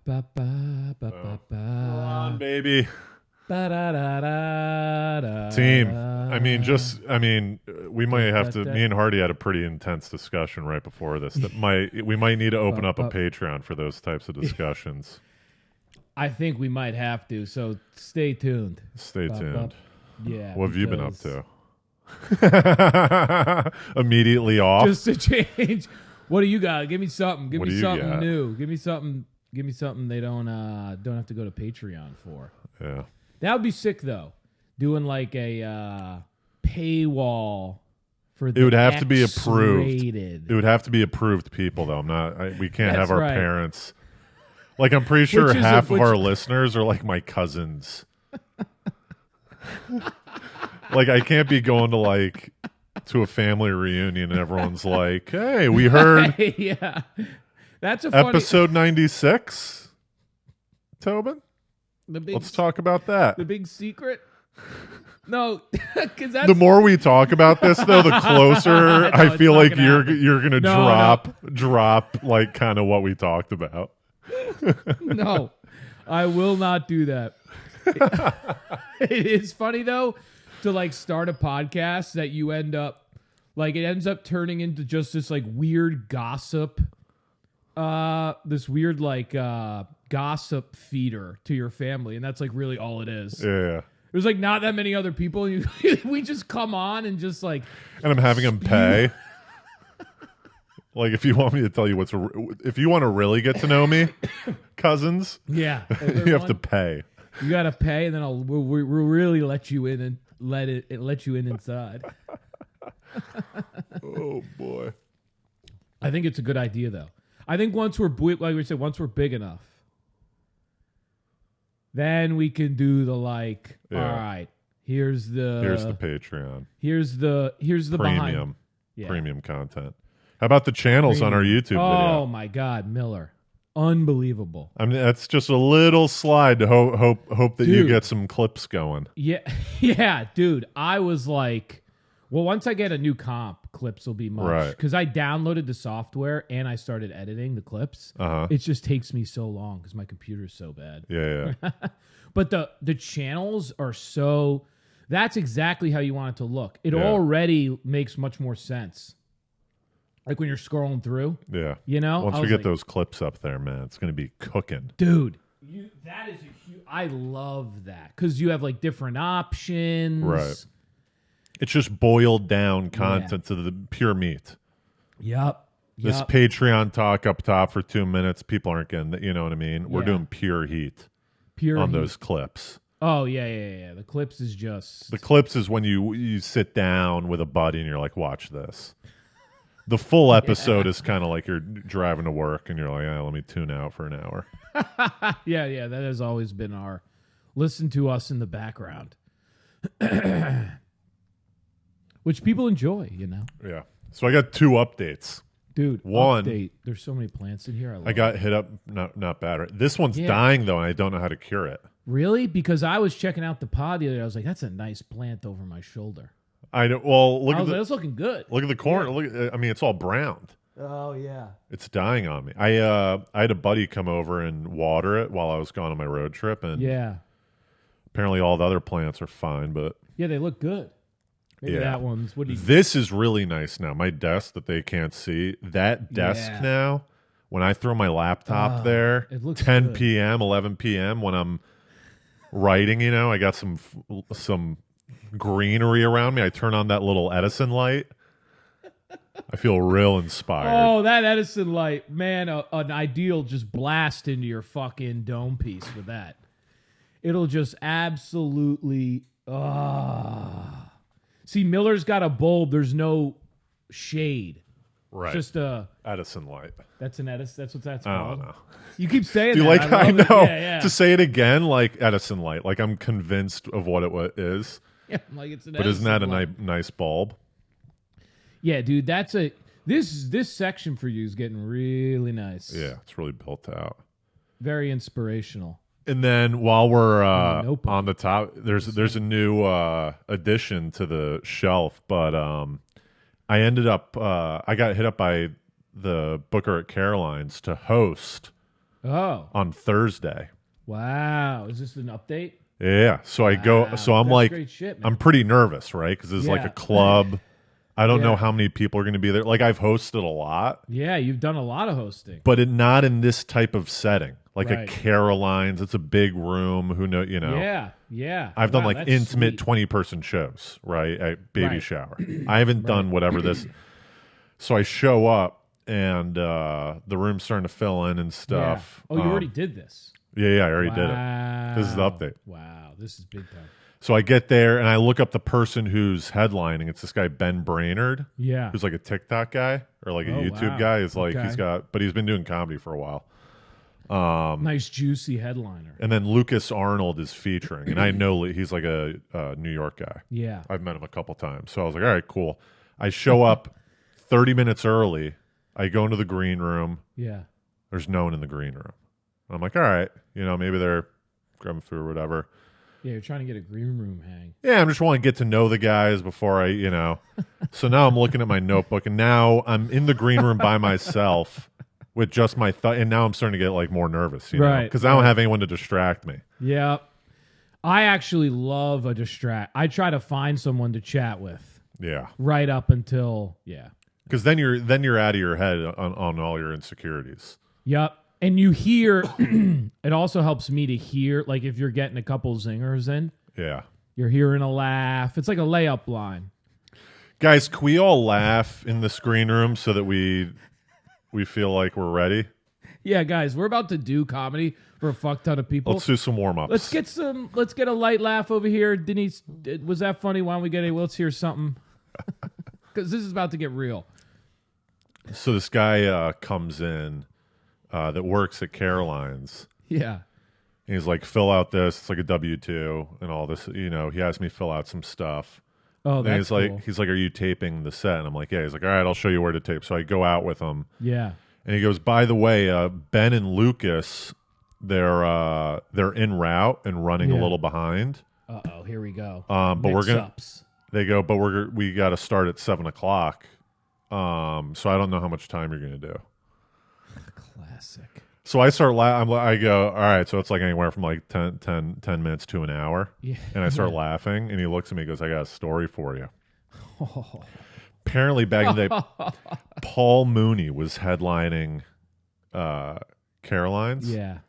ba ba ba ba ba. Come on, baby. Ba da da da da. Team. We might have to. Me and Hardy had a pretty intense discussion right before this. We might need to open up a Patreon for those types of discussions. I think we might have to. So stay tuned. Stay tuned. Yeah. What have you been up to? Immediately off. Just to change. What do you got? Give me something. Give What me do you something got? new. Give me something. Give me something they don't have to go to Patreon for. Yeah. That would be sick though. Doing like a paywall for the It would have to be approved. X-rated. It would have to be approved people though. We can't That's have our right. parents. Like I'm pretty sure Which is half of our listeners are like my cousins. Like I can't be going to a family reunion and everyone's like, "Hey, we heard Yeah. That's a funny episode 96." Tobin, the big let's talk about that. the big secret. No, because that's The more we talk about this, though, the closer I it's feel not like gonna you're happen. gonna No, drop like kind of what we talked about. no, I will not do that. It is funny though to like start a podcast that you end up like it ends up turning into just this like weird gossip, this weird like gossip feeder to your family, and that's like really all it is. Yeah, There's like not that many other people. We just come on and just like and I'm having them pay. Like if you want me to tell you if you want to really get to know me, cousins, yeah, you have to pay. You gotta pay, and then we'll really let you in and let you in inside. Oh boy. I think it's a good idea though. I think once we're once we're big enough, then we can do the like. Yeah. All right, here's the Patreon. here's the Premium. Yeah. Premium content. How about the channels on our YouTube Oh video? my God, Miller, unbelievable. I mean, that's just a little slide to hope that you Dude. get some clips going. Yeah, yeah, dude. I was like, well, once I get a new comp, clips will be much. Right. Because I downloaded the software and I started editing the clips. Uh-huh. It just takes me so long because my computer's so bad. Yeah. But the channels are so. That's exactly how you want it to look. It Yeah. already makes much more sense. Like when you're scrolling through, Yeah. you know. Once I we was get like, those clips up there, man, it's going to be cooking. dude. That is a huge. I love that because you have like different options. Right. It's just boiled down content to the pure meat. Yep. This Patreon talk up top for 2 minutes, people aren't getting that. You know what I mean? We're Yeah. doing pure heat pure on heat. those clips. Oh yeah. The clips is just The clips is when you sit down with a buddy and you're like, watch this. The full episode is kind of like you're driving to work and you're like, let me tune out for an hour. yeah. That has always been our listen to us in the background, which people enjoy. You know, Yeah. So I got 2 updates. dude. One- update. There's so many plants in here. I got hit up, not bad. Right? This one's Yeah. dying though, and I don't know how to cure it. really because I was checking out the pod the other day. I was like, that's a nice plant over my shoulder. I don't. Well, look I at was like, the that's looking good. look at the corner. I mean, it's all browned. Oh yeah. It's dying on me. I had a buddy come over and water it while I was gone on my road trip, and Yeah. apparently all the other plants are fine. But Yeah, they look good. Maybe Yeah. that one's. What do you? this is really nice now. My desk that they can't see, that desk Yeah. now. When I throw my laptop there, it looks 10 good. p.m., 11 p.m. when I'm writing, I got some greenery around me. I turn on that little Edison light. I feel real inspired. Oh, that Edison light, man! An ideal just blast into your fucking dome piece with that. It'll just absolutely. See, Miller's got a bulb. There's no shade. Right. Just Edison light. that's an Edison. That's what that's I called. don't know. You keep saying Do you that. like? I I love it. know. Yeah. To say it again, like Edison light. Like I'm convinced of what it is. Yeah, like it's an But isn't Edison that a light. nice bulb? Yeah, dude. That's a this section for you is getting really nice. Yeah, it's really built out. Very inspirational. And then while we're notebook. on the top, there's a new addition to the shelf, but I ended up I got hit up by the Booker at Caroline's to host Oh, on Thursday. wow! Is this an update? Yeah. So I go. So I'm That's like, great shit, man. I'm pretty nervous, right? Because it's like Yeah. a club. I don't know Yeah. how many people are going to be there. Like I've hosted a lot, Yeah, you've done a lot of hosting. but not in this type of setting. Like a Right. Caroline's, it's a big room. Who know? You know. Yeah, yeah. I've done Wow, like that's intimate sweet. 20-person shows, right? At baby Right. shower. I haven't done whatever this. So I show up and the room's starting to fill in and Yeah. stuff. Oh, you already did this. Yeah, I already did it. Wow. This is the update. Wow, this is big time. So I get there and I look up the person who's headlining. It's this guy Ben Brainerd, Yeah. who's like a TikTok guy or like a Oh, YouTube wow. guy. He's like Okay. but he's been doing comedy for a while. Nice juicy headliner. And then Lucas Arnold is featuring, and I know he's like a New York guy. Yeah. I've met him a couple times, so I was like, all right, cool. I show up 30 minutes early. I go into the green room. Yeah. There's no one in the green room. I'm like, all right, maybe they're grabbing food or whatever. Yeah, you're trying to get a green room hang. Yeah, I'm just want to get to know the guys before I, So now I'm looking at my notebook, and now I'm in the green room by myself with just my thought, and now I'm starting to get like more nervous, Right, because I don't have anyone to distract me. Yeah. I actually love a distract. I try to find someone to chat with Yeah, right up until because then you're out of your head on all your insecurities. Yep. And you hear it also helps me to hear, like if you're getting a couple zingers in, Yeah. you're hearing a laugh. It's like a layup line. Guys, can we all laugh in the screen room so that we feel like we're ready? Yeah, guys, we're about to do comedy for a fuck ton of people. Let's do some warm-ups. Let's get a light laugh over here. Denise, was that funny? Why don't we get let's hear something? Because this is about to get real. So this guy comes in that works at Caroline's. Yeah. And he's like, fill out this. It's like a W-2 and all this. He asked me to fill out some stuff. Oh, And that's cool. he's like, are you taping the set? And I'm like, yeah. He's like, all right, I'll show you where to tape. So I go out with him. Yeah. And he goes, by the way, Ben and Lucas, they're en route and running a Yeah. little behind. Uh-oh, here we go. But we're gonna. Mix-ups. They go, but we got to start at 7:00. So I don't know how much time you're gonna do. Classic. So I start. I go, all right. So it's like anywhere from like 10 minutes to an hour. Yeah. And I start laughing, and he looks at me and goes, I got a story for you. Apparently, back in the day, Paul Mooney was headlining Caroline's. Yeah.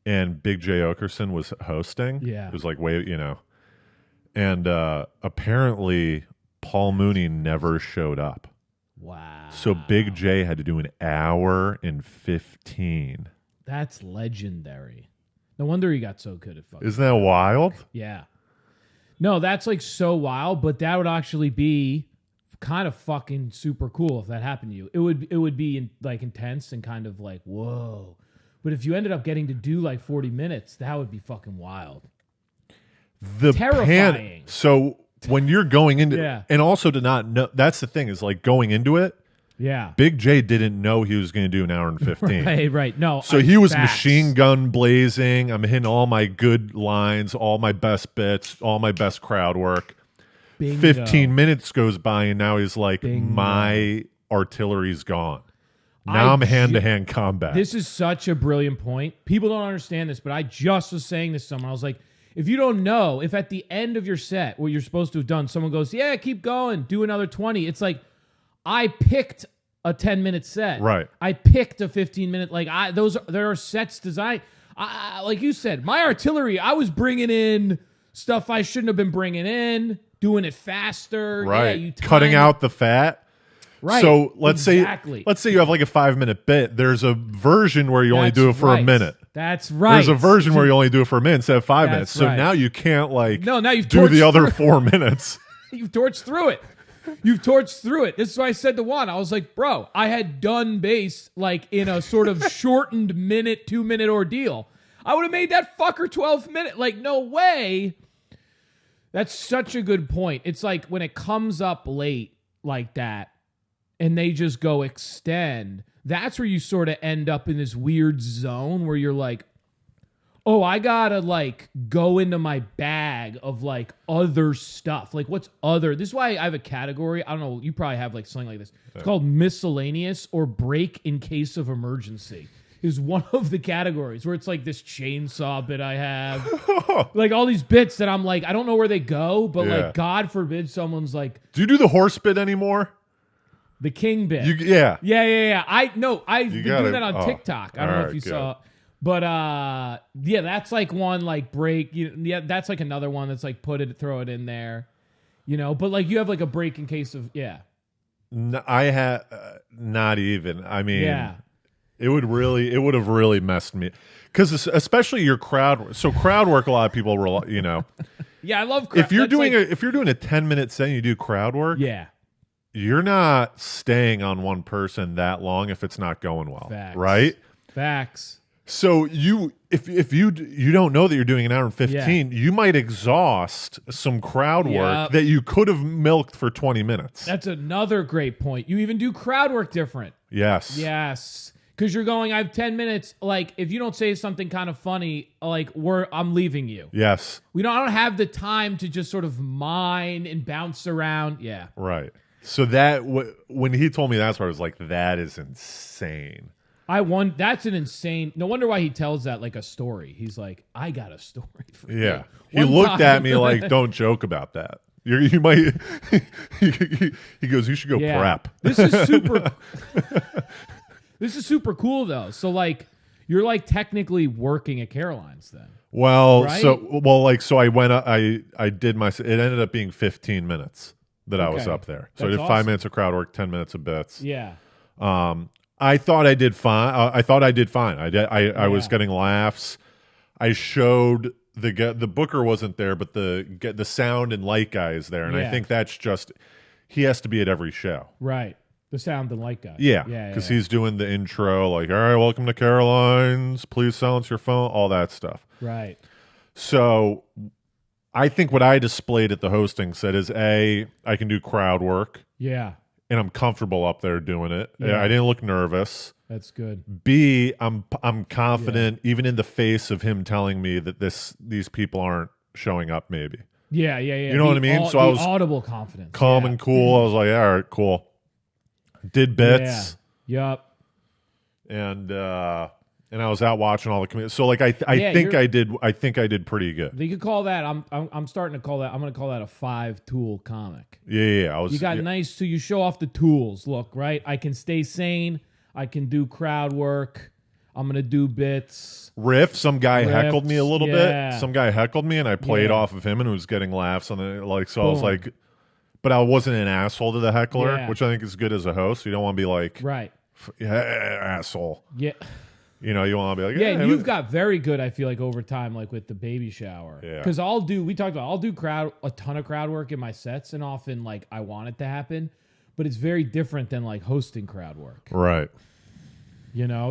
And Big J. Okerson was hosting. Yeah. It was like, And apparently, Paul Mooney never showed up. Wow. So Big J had to do an hour and 15. That's legendary. No wonder he got so good at fucking. Isn't that wild? Yeah. No, that's like so wild, but that would actually be kind of fucking super cool if that happened to you. It would be like intense and kind of like, whoa. But if you ended up getting to do like 40 minutes, that would be fucking wild. The Terrifying. So when you're going into Yeah. and also to not know, that's the thing is like going into it, Yeah. Big J didn't know he was going to do an hour and 15. Right, right. No. So he was facts. machine gun blazing. I'm hitting all my good lines, all my best bits, all my best crowd work. Bingo. 15 minutes goes by, and now he's like, Bingo. my artillery's gone. Now I'm hand-to-hand combat. This is such a brilliant point. People don't understand this, but I just was saying this to someone. I was like, if you don't know, if at the end of your set, what you're supposed to have done, someone goes, yeah, keep going, do another 20. It's like, I picked a 10-minute set. Right. I picked a 15-minute. There are sets designed. Like you said, my artillery, I was bringing in stuff I shouldn't have been bringing in, doing it faster. right. Yeah, Cutting out the fat. Right. So let's say you have like a 5-minute bit. There's a version where you only do it for a minute. That's right. There's a version where you only do it for a minute instead of 5 minutes. So right. now you can't now you've do the torched other through- 4 minutes. You've torched through it. You've torched through it. This is why I said to Juan, I was like, bro, I had done bass like in a sort of shortened 2-minute ordeal. I would have made that fucker 12 minutes. Like, no way. That's such a good point. It's like when it comes up late like that and they just go extend, that's where you sort of end up in this weird zone where you're like, oh, I gotta like go into my bag of like other stuff. Like what's other? This is why I have a category. I don't know. You probably have like something like this. It's called miscellaneous or break in case of emergency. is one of the categories where it's like this chainsaw bit I have. Like all these bits that I'm like, I don't know where they go, but Yeah. like, God forbid someone's like, Do you do the horse bit anymore? the king bit. Yeah. Yeah. I've been gotta- doing that on oh, TikTok. I don't know alright, if you good. saw. But yeah, that's like one like break. Yeah, that's like another one that's like throw it in there. But like you have like a break in case of I had not even. I mean, yeah. it would have really messed me because especially your crowd. So crowd work, a lot of people were, Yeah, I love if you're that's doing like, if you're doing a 10-minute set and you do crowd work, yeah. you're not staying on one person that long if it's not going well, Facts. right? Facts. So if you don't know that you're doing an hour and 15, you might exhaust some crowd work Yep. that you could have milked for 20 minutes. That's another great point. You even do crowd work different. Yes. Yes. Because you're going, I have 10 minutes. Like, if you don't say something kind of funny, like, I'm leaving you. Yes. I don't have the time to just sort of mine and bounce around. Yeah. Right. So that when he told me that's where I was like, that is insane. That's an insane. No wonder why he tells that like a story. He's like, I got a story for you. Yeah. He One looked time- at me like, don't joke about that. You might. He goes, you should go Yeah. prep. This is super. This is super cool though. So like, you're like technically working at Caroline's then. Well, Right? so I went. I did my. It ended up being 15 minutes that I was Okay. up there. So I That's did 5 awesome. minutes of crowd work, 10 minutes of bits. Yeah. I thought I did fine. I thought I did fine. I was Yeah. getting laughs. I showed the booker wasn't there, but the sound and light guy is there, and I Yeah. think that's just he has to be at every show. Right. The sound and light guy. Yeah, Yeah. because he's doing the intro, like, all right, welcome to Caroline's. Please silence your phone, all that stuff. Right. So I think what I displayed at the hosting set is I can do crowd work, Yeah. and I'm comfortable up there doing it. Yeah. I didn't look nervous. That's good. B, I'm confident even in the face of him telling me that these people aren't showing up maybe. Yeah. You know what I mean? So I was audible confidence. Calm Yeah. and cool. I was like, all right, cool. Did bits Yeah. Yup. and I was out watching all the comedians. So like I Yeah, think I did pretty good. You could call that. I'm starting to call that. I'm going to call that a 5-tool comic. Yeah. I was You got nice. So you show off the tools. Look, right. I can stay sane. I can do crowd work. I'm gonna do bits. riff. Some guy Riffs, heckled me a little yeah. bit. Some guy heckled me, and I played Yeah. off of him, and was getting laughs on it. Like so, I was Boom. like, but I wasn't an asshole to the heckler, Yeah. which I think is good as a host. You don't want to be like, Right. yeah, asshole. Yeah. You know, you want to be like, Yeah, yeah, and you've got very good, I feel like, over time, like with the baby shower. Yeah. Because I'll do a ton of crowd work in my sets, and often like I want it to happen, but it's very different than like hosting crowd work. right.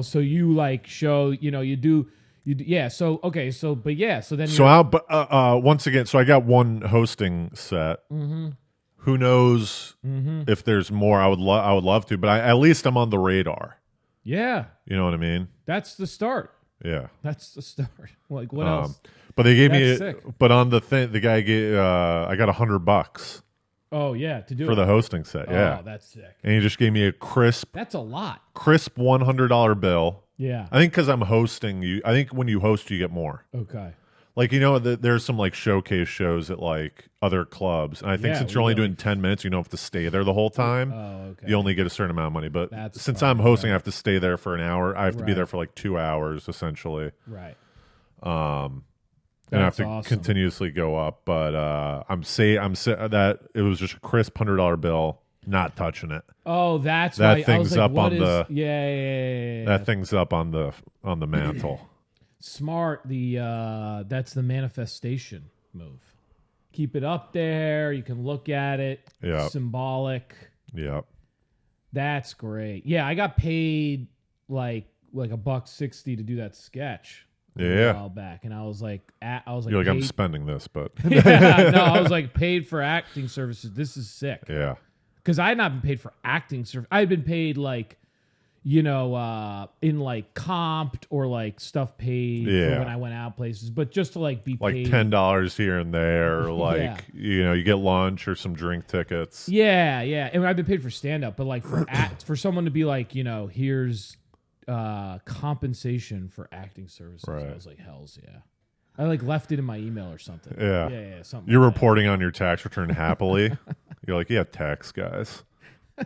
So you like show, you do, yeah. So okay, so then So once again, so I got one hosting set. Mm-hmm. Who knows if there's more? I would love to, but at least I'm on the radar. yeah, You know what I mean? that's the start. Yeah. That's the start. Like what else? But they gave That's me, sick. but on the thing, the guy gave, I got $100 Oh yeah, to do for it. the hosting set. Yeah. Oh, that's sick. And he just gave me a crisp That's a lot. $100 bill. Yeah. I think because I'm hosting you, I think when you host, you get more. Okay. Like, there's some like showcase shows at like other clubs. And I think Yeah, since we you're only do. doing 10 minutes, you don't have to stay there the whole time. Oh, okay. You only get a certain amount of money. But That's since fine, I'm hosting, right. I have to stay there for an hour. I have to be Right. there for like 2 hours essentially. Right. And I have That's to awesome. continuously go up. But that it was just a crisp $100 bill, not touching it. Oh, that's That why I was thing's like, up what on is- the- yeah. That thing's up on the mantle. Smart. That's the manifestation move. Keep it up there. You can look at it. Yeah. Symbolic. Yep. That's great. Yeah, I got paid like $1.60 to do that sketch. A Yeah. while back, and I was like, You're like, I'm paid- spending this, but yeah, no, I was like paid for acting services. This is sick. yeah. Because I had not been paid for acting service. I had been paid like, in like comped or like stuff paid Yeah. for when I went out places, but just to like be Like paid. $10 here and there, or like Yeah. you get lunch or some drink tickets. Yeah, and I've been paid for stand up, but like for for someone to be like, here's compensation for acting services. Right. I was like, hells yeah. I like left it in my email or something. Yeah. Yeah, something. You're like that. reporting on your tax return happily. You're like, yeah, tax guys.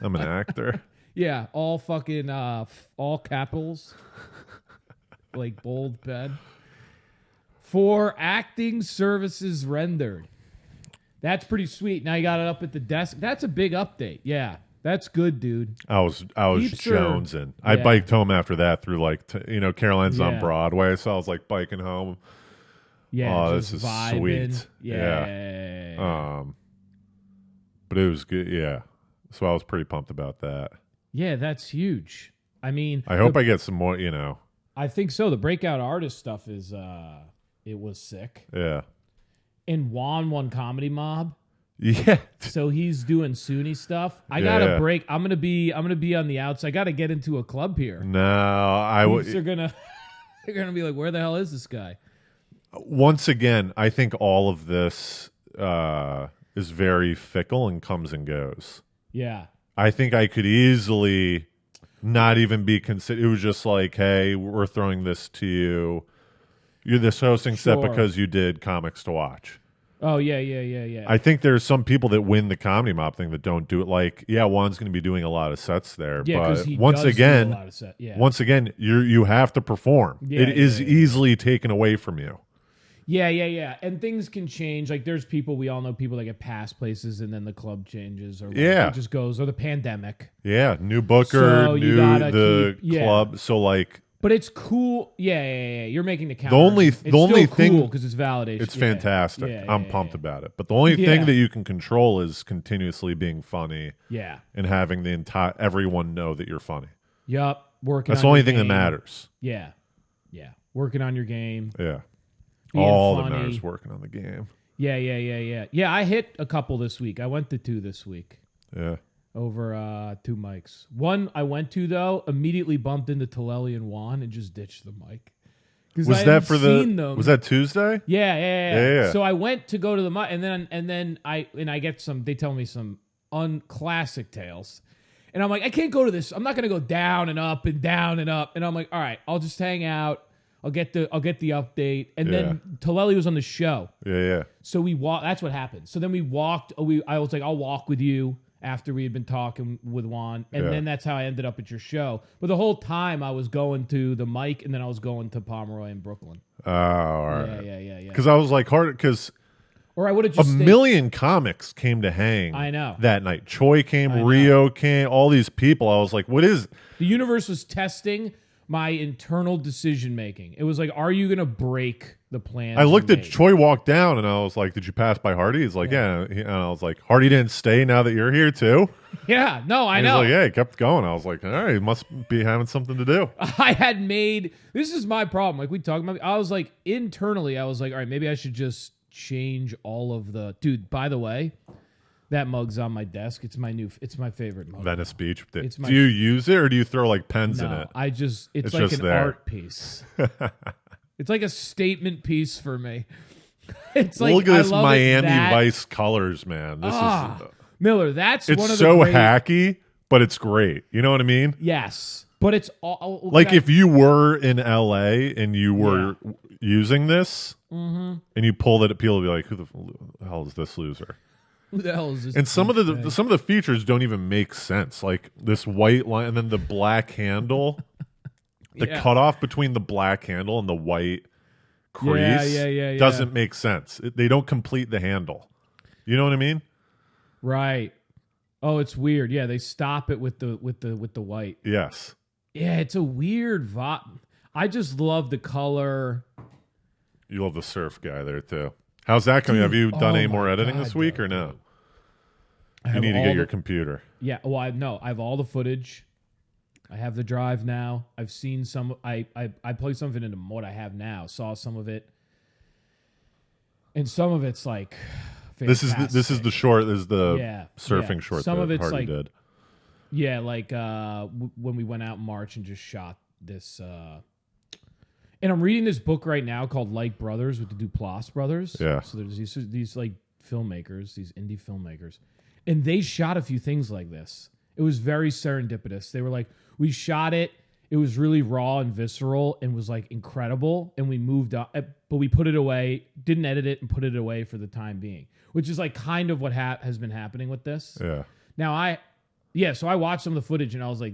I'm an actor. Yeah, all fucking all capitals, like bold pen. For acting services rendered. That's pretty sweet. Now you got it up at the desk. That's a big update. Yeah, that's good, dude. I was Peeps are- jonesing. I Yeah. biked home after that through like Caroline's on Yeah. Broadway, so I was like biking home. Yeah, Oh, just this is vibing. sweet. Yeah. But it was good. Yeah, so I was pretty pumped about that. Yeah, that's huge. I mean, I hope I get some more. I think so. The breakout artist stuff is it was sick. Yeah, And Juan won Comedy Mob. yeah. So he's doing SUNY stuff. I Yeah. gotta break. I'm gonna be on the outside. I gotta get into a club here. No, I Peeps would. are gonna they're gonna be like, where the hell is this guy? Once again, I think all of this is very fickle and comes and goes. Yeah. I think I could easily not even be considered. It was just like, hey, we're throwing this to you. You're this hosting set Sure. because you did Comics to Watch. Oh yeah. I think there's some people that win the Comedy Mob thing that don't do it. Like, yeah, Juan's going to be doing a lot of sets there, Yeah, because but he once does do again, a lot of set. Yeah. once again, you have to perform. Yeah, It is yeah. easily taken away from you. Yeah. And things can change. Like there's people, we all know people that get past places and then the club changes or like, Yeah. it just goes, or the pandemic. Yeah, new booker, So you new gotta the keep- yeah. club. So like, But it's cool. Yeah. You're making the counter. only- it's the only still thing- cool because it's validation. it's Yeah. fantastic. Yeah, I'm yeah, pumped yeah. about it. But the only Yeah. thing that you can control is continuously being funny Yeah. and having the entire everyone know that you're funny. Yup. Working. That's on the only your thing that game. matters. Yeah. Working on your game. Yeah. Being All that funny. matters working on the game. Yeah. Yeah, I hit a couple this week. I went to 2 this week Yeah. over 2 mics. One I went to though, immediately bumped into Taleli and Juan and just ditched the mic. 'Cause I Was that hadn't for seen the them. was that Tuesday? Yeah. Yeah. So I went to go to the mic, and then I get some. They tell me some unclassic tales, and I'm like, I can't go to this. I'm not gonna go down and up and down and up. And I'm like, all right, I'll just hang out. I'll get the update, and then Taleli was on the show, Yeah. so we walked. That's what happened. So then we walked. I was like, I'll walk with you after we had been talking with Juan, and Yeah. then that's how I ended up at your show. But the whole time I was going to the mic, and then I was going to Pomeroy in Brooklyn. Oh, all right. Yeah. Because I was like hard because Or I would have a just stayed. million comics came to hang. I know. That night. Choi came, I know. Rio came, all these people. I was like, what is The universe was testing my internal decision making. It was like, are you going to break the plan? I looked you at made? Choi walk down and I was like, did you pass by Hardy? He's like, yeah. And I was like, Hardy didn't stay now that you're here too. Yeah, no, I And know. he's like, yeah, he kept going. I was like, all right, he must be having something to do. I had made, this is my problem. Like we talked about, I was like, internally, I was like, all right, maybe I should just change all of the, dude, by the way, that mug's on my desk. It's my favorite mug. Venice Beach. It's Do my- you use it or do you throw like pens in No, it? it's like just an there. art piece. It's like a statement piece for me. It's like, Look at I this love it Miami that- Vice colors, man. This is Miller, that's it's one of so the great, hacky, but it's great. You know what I mean? Yes, but it's all Like if you were in LA and you were using this Mm-hmm. and you pulled it, people would be like, "Who the hell is this loser?" who the hell is this? And some of the douchebag? some of the features don't even make sense. Like this white line and then the black handle, the Yeah. cutoff between the black handle and the white crease Yeah. doesn't make sense. They don't complete the handle. You know what I mean? Right. Oh, it's weird. Yeah, they stop it with the white. Yes. Yeah, it's a weird vibe. I just love the color. You love the surf guy there too. How's that coming? Dude, Have you done oh any more my editing God, this week no, or no? dude. I You have need to all get your the- computer. Yeah, well, I have all the footage. I have the drive now. I've seen some. I plugged something into what I have now. Saw some of it, and some of it's like. This is fantastic. the short. This is the Yeah, surfing yeah. short Some that of it's Hardy like- did. Yeah, like when we went out in March and just shot this. And I'm reading this book right now called Like Brothers with the Duplass brothers. Yeah. So there's these like filmmakers, these indie filmmakers, and they shot a few things like this. It was very serendipitous. They were like, we shot it It was really raw and visceral and was like incredible. And we moved up, but we put it away, didn't edit it and put it away for the time being, which is like kind of what has been happening with this. Yeah. Now so I watched some of the footage and I was like,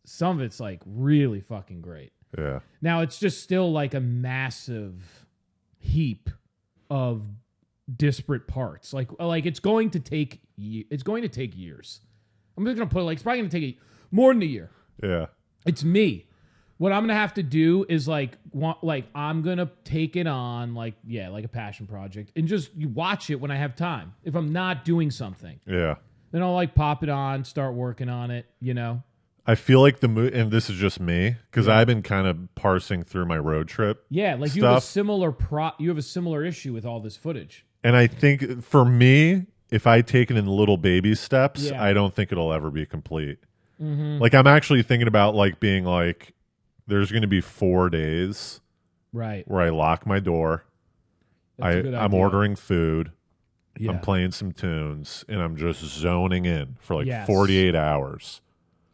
some of it's like really fucking great. Yeah. Now it's just still like a massive heap of disparate parts. Like it's going to take years. I'm just gonna put it's probably gonna take more than a year. Yeah. It's me. What I'm gonna have to do is I'm gonna take it on like a passion project and just watch it when I have time. If I'm not doing something, Yeah. then I'll like pop it on, start working on it. You know. I feel like and this is just me because I've been kind of parsing through my road trip. Yeah, like stuff. you have a similar issue with all this footage. And I think for me, if I take it in little baby steps, I don't think it'll ever be complete. Mm-hmm. Like I'm actually thinking about like being like, there's going to be 4 days, right, where I lock my door. I'm ordering food. Yeah. I'm playing some tunes, and I'm just zoning in for like 48 hours.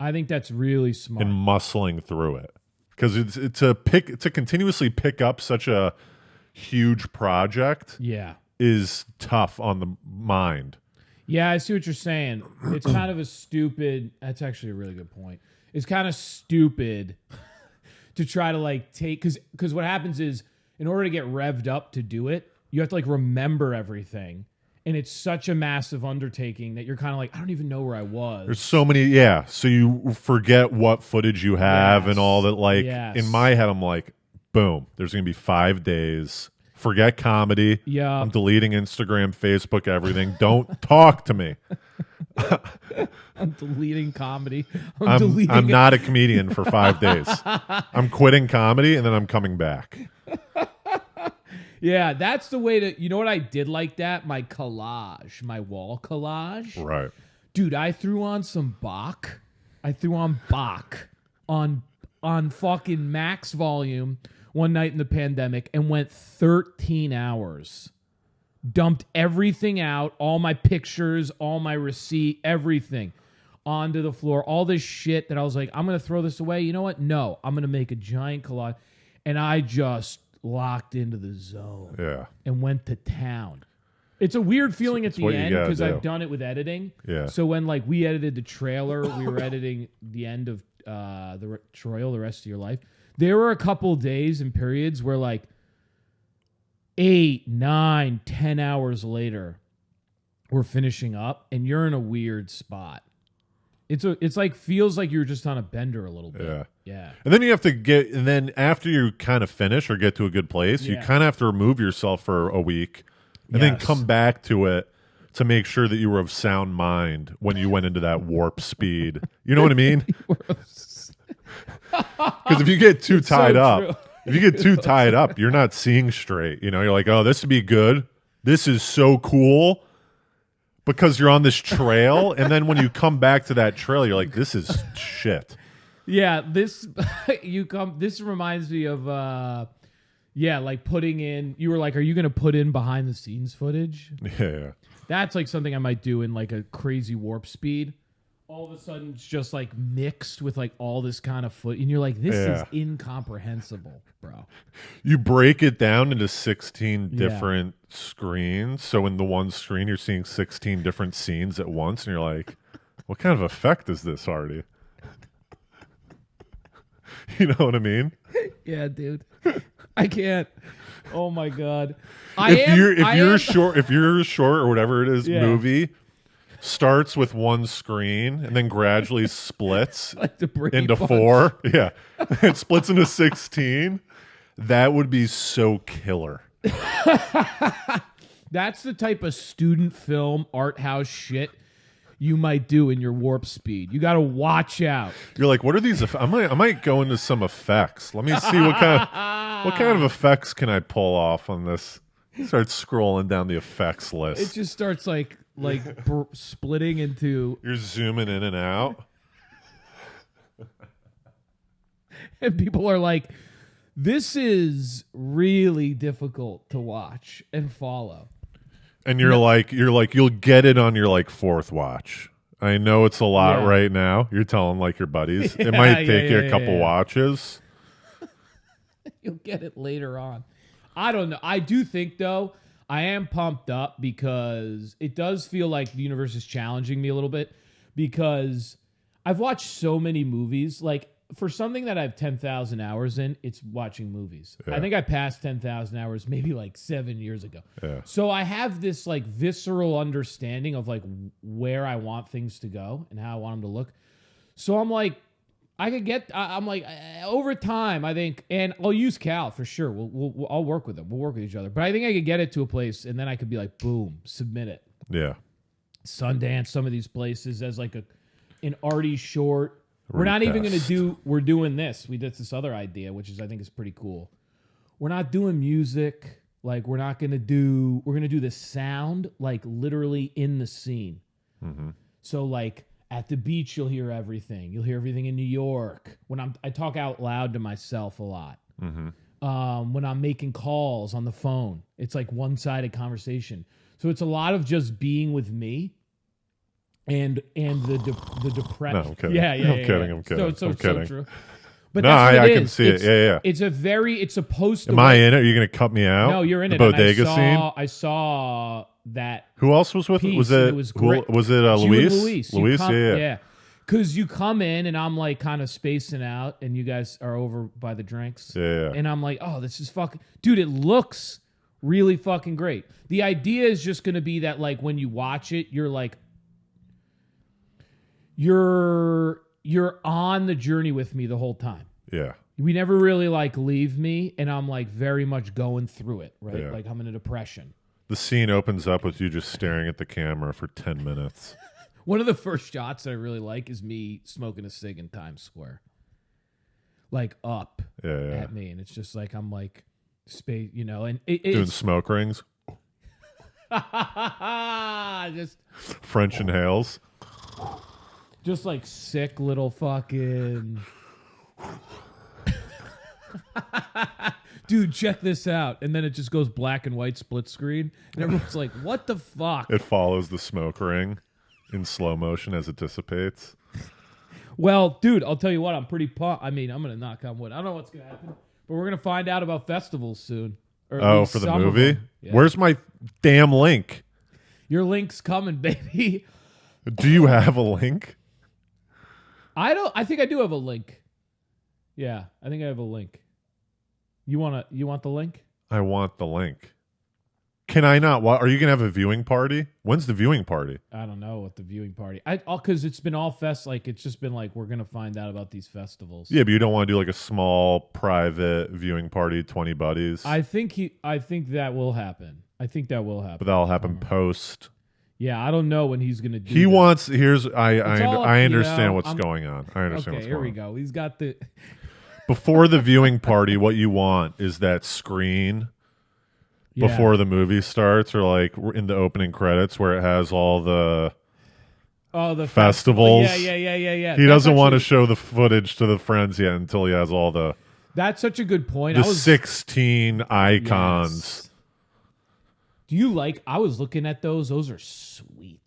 I think that's really smart. And muscling through it. Because to continuously pick up such a huge project is tough on the mind. Yeah, I see what you're saying. It's kind of that's actually a really good point. It's kind of stupid to try to like take, because what happens is in order to get revved up to do it, you have to like remember everything. And it's such a massive undertaking that you're kind of like, I don't even know where I was. There's so many, so you forget what footage you have and all that. Like in my head, I'm like, boom, there's going to be 5 days. Forget comedy. Yeah. I'm deleting Instagram, Facebook, everything. Don't talk to me. I'm deleting comedy. I'm not a comedian for 5 days. I'm quitting comedy and then I'm coming back. Yeah, that's the way to, you know what I did like that? My wall collage. Right. Dude, I threw on some Bach. I threw on Bach on fucking max volume one night in the pandemic and went 13 hours. Dumped everything out, all my pictures, all my receipt, everything onto the floor. All this shit that I was like, I'm going to throw this away. You know what? No, I'm going to make a giant collage. And I just locked into the zone. Yeah. And went to town. It's a weird feeling at the end because I've done it with editing. Yeah. So when like we edited the trailer, we were editing the end of the Troil, The Rest of Your Life. There were a couple days and periods where like 8, 9, 10 hours later, we're finishing up and you're in a weird spot. It's like feels like you're just on a bender a little bit. Yeah. And then you have to and then after you kind of finish or get to a good place, you kind of have to remove yourself for a week and then come back to it to make sure that you were of sound mind when you went into that warp speed. You know what I mean? Because if you get too tied up, you're not seeing straight. You know, you're like, oh, this would be good. This is so cool. Because you're on this trail, and then when you come back to that trail, you're like, this is shit. Yeah, this reminds me of like putting in, you were like, are you going to put in behind the scenes footage? Yeah. That's like something I might do in like a crazy warp speed. All of a sudden it's just like mixed with like all this kind of and you're like, this is incomprehensible, bro. You break it down into 16 different screens. So in the one screen, you're seeing 16 different scenes at once. And you're like, what kind of effect is this, Artie? You know what I mean? Yeah, dude. I can't. Oh my God. If you're short or whatever it is movie starts with one screen and then gradually splits like into Bunch. 4. Yeah. It splits into 16. That would be so killer. That's the type of student film art house shit you might do in your warp speed. You got to watch out. You're like, what are these? I might go into some effects. Let me see what kind of effects can I pull off on this. Start scrolling down the effects list. It just starts like splitting into. You're zooming in and out. And people are like, this is really difficult to watch and follow. And you'll get it on your like 4th watch. I know it's a lot Yeah. right now. You're telling like your buddies. It might take you a couple watches. You'll get it later on. I don't know. I do think, though, I am pumped up because it does feel like the universe is challenging me a little bit because I've watched so many movies. Like, for something that I have 10,000 hours in, it's watching movies. Yeah. I think I passed 10,000 hours maybe like 7 years ago. Yeah. So I have this like visceral understanding of like where I want things to go and how I want them to look. So I'm like, I'm like, over time, I think, and I'll use Cal for sure. I'll work with him. We'll work with each other. But I think I could get it to a place and then I could be like, boom, submit it. Yeah. Sundance, some of these places as like an arty short. We're not even going to do, we're doing this. We did this other idea, which is, I think is pretty cool. We're not doing music. Like we're going to do the sound, like literally in the scene. Mm-hmm. So like at the beach, you'll hear everything. You'll hear everything in New York. I talk out loud to myself a lot. Mm-hmm. When I'm making calls on the phone, it's like one-sided conversation. So it's a lot of just being with me. And the depression. No, I'm kidding. Yeah. I'm kidding. So kidding. true. But No, that's what I it can is. see it. Yeah. It's supposed to. Am I in it? Are you going to cut me out? No, you're in the it. And bodega scene. I saw that. Who else was with it? piece, Was and it? it was who, great. was it You and Luis? Luis. Luis. Yeah. Because you come in and I'm like kind of spacing out, and you guys are over by the drinks. Yeah. And I'm like, oh, this is fucking, dude. It looks really fucking great. The idea is just going to be that like when you watch it, you're like, you're on the journey with me the whole time. Yeah. We never really like leave me, and I'm like very much going through it, right? Yeah. Like I'm in a depression. The scene opens up with you just staring at the camera for 10 minutes. One of the first shots that I really like is me smoking a cig in Times Square, like up Yeah. at me, and it's just like I'm like space, and Doing it's smoke rings, just French inhales. just like sick little fucking. Dude, check this out. And then it just goes black and white split screen. And everyone's like, what the fuck? It follows the smoke ring in slow motion as it dissipates. Well, dude, I'll tell you what. I'm pretty pumped. I mean, I'm going to knock on wood. I don't know what's going to happen. But we're going to find out about festivals soon. Or at least For the some of movie? them. Yeah. Where's my damn link? Your link's coming, baby. Do you have a link? I think I do have a link. Yeah, I think I have a link. You want the link? I want the link. Can I not? Are you going to have a viewing party? When's the viewing party? I don't know what the viewing party. Because it's been all like it's just been like we're gonna find out about these festivals. Yeah, but you don't want to do like a small private viewing party, 20 buddies. I think that will happen. But that'll happen post. Yeah, I don't know when he's gonna do. He that. wants. I all up, understand what's I'm- going on. I understand Okay, what's here going we on. go. He's got the. Before the viewing party, what you want is that screen Yeah. before the movie starts, or like in the opening credits where it has all the the festivals. Yeah. He doesn't want to show the footage to the friends yet until he has all the That's such a good point. 16 icons. Yes. Do you like? I was looking at those. Those are sweet.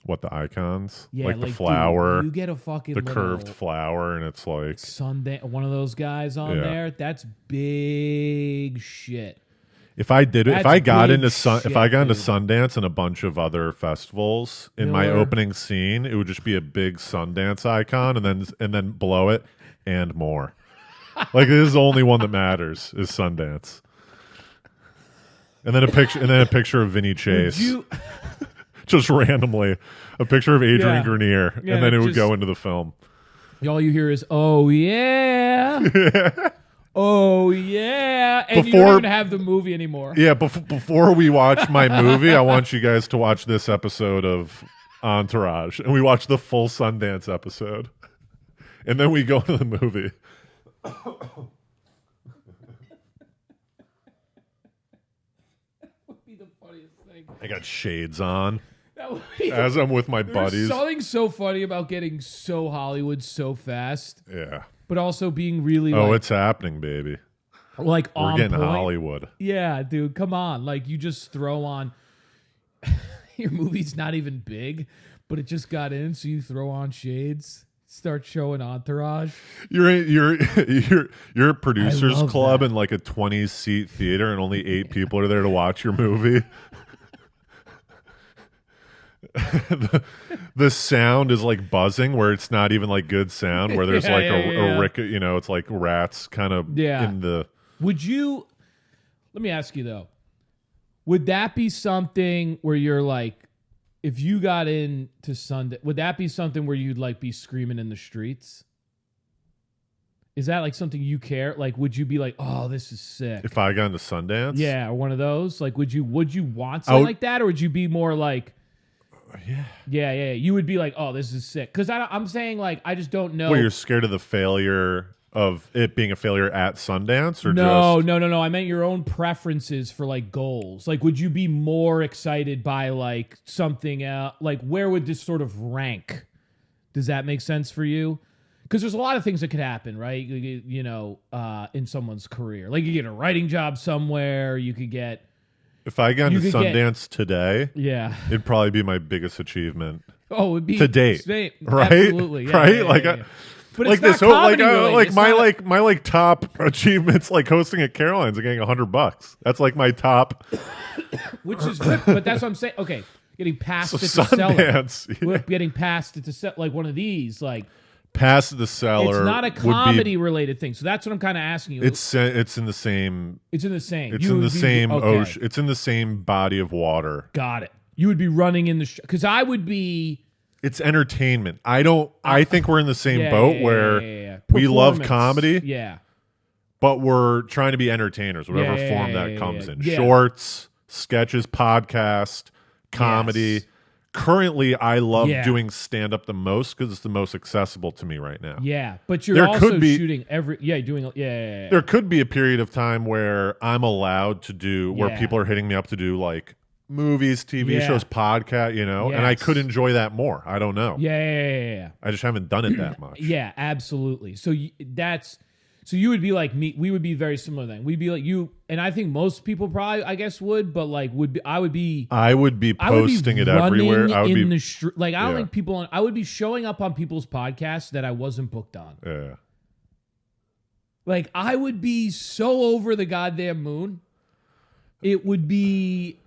What, the icons? Yeah, like the dude, flower, you get a fucking the little curved flower, and it's like Sunday. One of those guys on Yeah. there. That's big shit. if I did it, if That's I got big into shit, if I got into dude. Sundance and a bunch of other festivals, in my Miller. opening scene, it would just be a big Sundance icon, and then below it and more. Like, this is the only one that matters is Sundance. And then a picture of Vinny Chase. Just randomly, a picture of Adrian Yeah. Grenier, Yeah, and then it would just- go into the film. All you hear is, "Oh yeah, oh yeah," and you Before- don't even have the movie anymore. Yeah, before we watch my movie, I want you guys to watch this episode of Entourage, and we watch the full Sundance episode, and then we go to the movie. Would be the funniest thing. I got shades on That would be as I'm with my There's buddies. something so funny about getting so Hollywood so fast, Yeah. but also being really Oh, like, it's happening, baby. We're on We're getting point. Hollywood. Yeah, dude, come on. Like you just throw on your movie's not even big, but it just got in, so you throw on shades, start showing Entourage. You're a producers love club that. in like a 20-seat theater, and only 8 people are there to watch your movie. The sound is like buzzing, where it's not even like good sound, where there's like a rick, it's like rats kind of in the. Would you? Let me ask you though. Would that be something where you're like, if you got into Sunday, would that be something where you'd like be screaming in the streets? Is that like something you care? Like, would you be like, oh, this is sick? If I got into Sundance, yeah, or one of those. Like, would you want something like that, or would you be more like? Yeah. You would be like, oh, this is sick. Because I'm saying, like, I just don't know. Well, you're scared of the failure of it being a failure at Sundance, or no. I meant your own preferences for like goals. Like, would you be more excited by like something else? Like, where would this sort of rank? Does that make sense for you? Because there's a lot of things that could happen, right? In someone's career. Like, you get a writing job somewhere. You could get. If I got into Sundance today, yeah, it'd probably be my biggest achievement. Oh, it'd be to date, right? Absolutely, right? Yeah. But like this, my top achievements, like hosting at Caroline's and getting $100. That's like my top. Which is good, but that's what I'm saying. Okay, getting past it to Sundance, sell it. Getting past it to sell, like one of these, like. Past the Cellar. It's not a comedy related thing, so that's what I'm kind of asking you. It's in the same. It's in the same. It's in the same ocean. It's in the same body of water. Got it. You would be running in the because I would be. It's entertainment. I think we're in the same boat where we love comedy. Yeah. But we're trying to be entertainers, whatever form that comes in. Shorts, sketches, podcast, comedy. Yes. Currently, I love doing stand-up the most because it's the most accessible to me right now. Yeah, but you're also shooting There could be a period of time where I'm allowed to do, where people are hitting me up to do like movies, TV shows, podcast, and I could enjoy that more. I don't know. Yeah. I just haven't done it that much. Yeah, absolutely. So So you would be like me. We would be very similar then. We'd be like you, and I think most people probably, I guess, would. But like, I would be posting it everywhere. I would in the street. Like, I don't think people. I would be showing up on people's podcasts that I wasn't booked on. Yeah. Like, I would be so over the goddamn moon. It would be,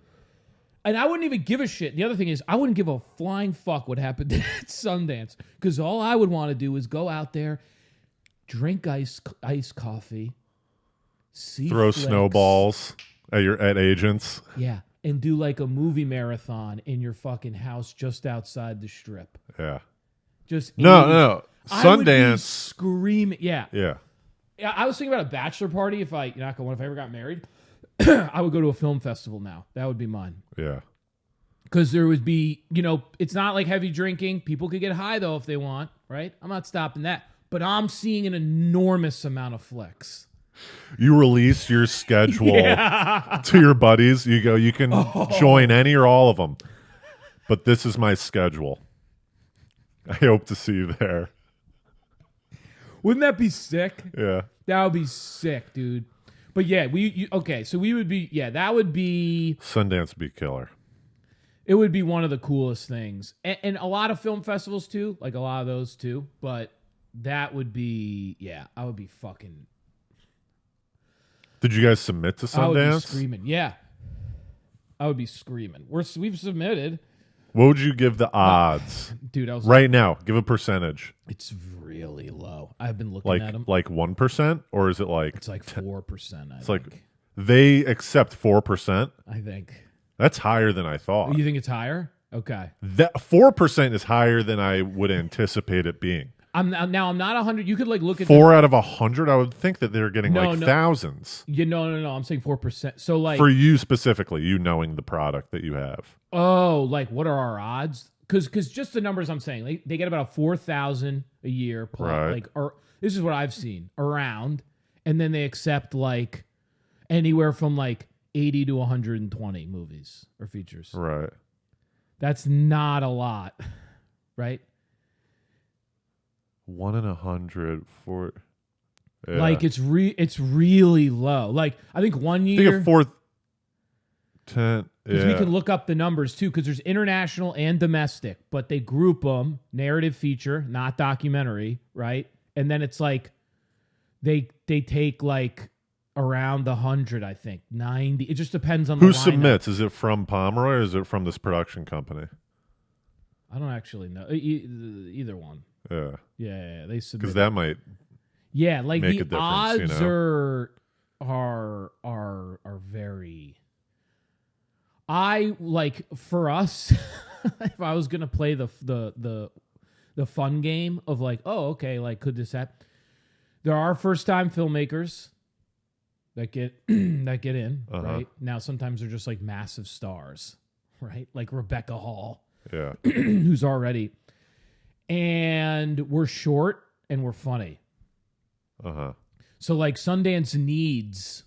and I wouldn't even give a shit. The other thing is, I wouldn't give a flying fuck what happened at Sundance, because all I would want to do is go out there, drink iced coffee, throw snowballs at agents. Yeah, and do like a movie marathon in your fucking house just outside the Strip. Yeah. Just no. Sundance. I would be screaming. Yeah. Yeah. Yeah. I was thinking about a bachelor party if I ever got married. I would go to a film festival now. That would be mine. Yeah. Because there would be, it's not like heavy drinking. People could get high though if they want, right? I'm not stopping that. But I'm seeing an enormous amount of flex. You release your schedule to your buddies. You go, you can join any or all of them. But this is my schedule. I hope to see you there. Wouldn't that be sick? Yeah. That would be sick, dude. But yeah, so we would be, that would be... Sundance would be killer. It would be one of the coolest things. And a lot of film festivals too, like a lot of those too. But that would be, I would be fucking... Did you guys submit to Sundance? I would be screaming, yeah. I would be screaming. We've submitted. What would you give the odds? Dude, I was right now, give a percentage. It's really low. I've been looking at them. Like 1%? Or is it like... It's like 4%, It's like they accept 4%? I think. That's higher than I thought. You think it's higher? Okay. That 4% is higher than I would anticipate it being. I'm not 100. You could like look at 4 out of 100. I would think that they're getting thousands. No. I'm saying 4%. So like for you specifically, you knowing the product that you have. Oh, like what are our odds? Because just the numbers I'm saying, they get about 4,000 a year. Plus, right. Like, or this is what I've seen around, and then they accept like anywhere from like 80 to 120 movies or features. Right. That's not a lot, right? 1 in 100 for like it's really low. Like I think one year. I think a fourth 10. Because we can look up the numbers too, because there's international and domestic, but they group them narrative feature, not documentary, right? And then it's like they take like around 100, I think 90. It just depends on who the submits. Is it from Pomeroy or is it from this production company? I don't actually know either one. Yeah, they submit because that might like make the a difference, odds you know? are very. I like for us, if I was gonna play the fun game of like, oh, okay, like could this happen? There are first time filmmakers that get in, right? Now sometimes they're just like massive stars, right? Like Rebecca Hall, who's already, and we're short and we're funny. So like Sundance needs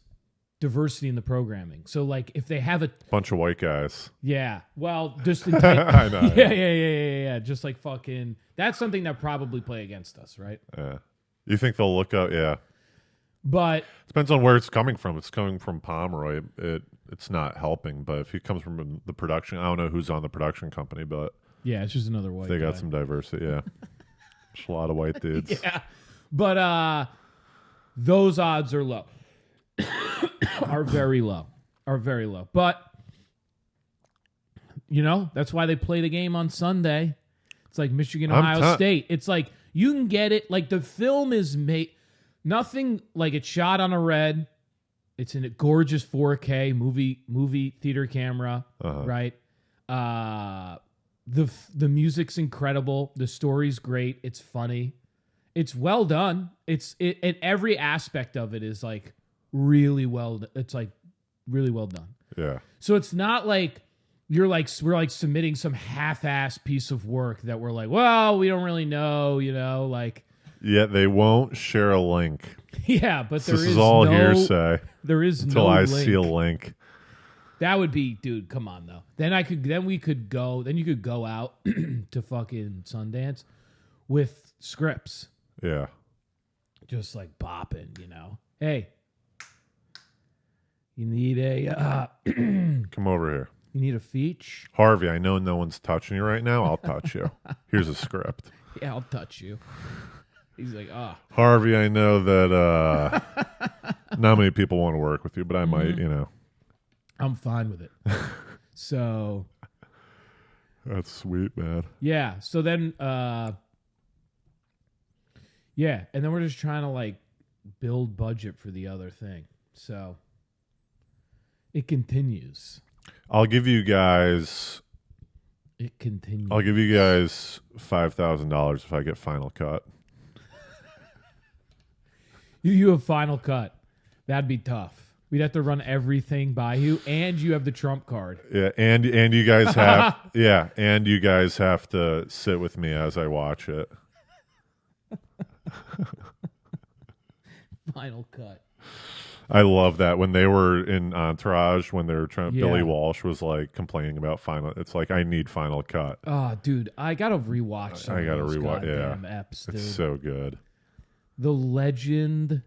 diversity in the programming. So like if they have a bunch of white guys. Yeah. Well, just I know. Yeah. Just like fucking that's something that probably play against us, right? Yeah. You think they'll look up? Yeah. But depends on where it's coming from. It's coming from Pomeroy. It's not helping, but if he comes from the production, I don't know who's on the production company, but yeah, it's just another white they guy. got some diversity, yeah. There's a lot of white dudes. Yeah. But those odds are low. are very low. But you know, that's why they play the game on Sunday. It's like Michigan, Ohio State. It's like you can get it. Like the film is made nothing like it's shot on a red. It's in a gorgeous 4K movie theater camera, right? The music's incredible. The story's great. It's funny. It's well done. And every aspect of it is like really well. It's like really well done. Yeah. So it's not like we're like submitting some half-ass piece of work that we're like, well, we don't really know, you know, like. Yeah, they won't share a link. Yeah, but this is all hearsay. There is until no I link. see a link. That would be, dude. Come on, though. Then we could go. Then you could go out to fucking Sundance with scripts. Yeah. Just like bopping, you know. Hey, you need a come over here. You need a feature? Harvey, I know no one's touching you right now. I'll touch you. Here's a script. Yeah, I'll touch you. He's like, Harvey, I know that not many people want to work with you, but I might, you know. I'm fine with it. So. That's sweet, man. Yeah. So then, yeah. And then we're just trying to like build budget for the other thing. So it continues. I'll give you guys. It continues. I'll give you guys $5,000 if I get Final Cut. You have Final Cut. That'd be tough. We'd have to run everything by you, and you have the trump card. Yeah, and you guys have and you guys have to sit with me as I watch it. Final Cut. I love that when they were in Entourage, when they were trying. Yeah. Billy Walsh was like complaining about Final. It's like I need Final Cut. Oh, dude, I gotta rewatch. I gotta rewatch. Yeah, eps, dude. It's so good. The Legend.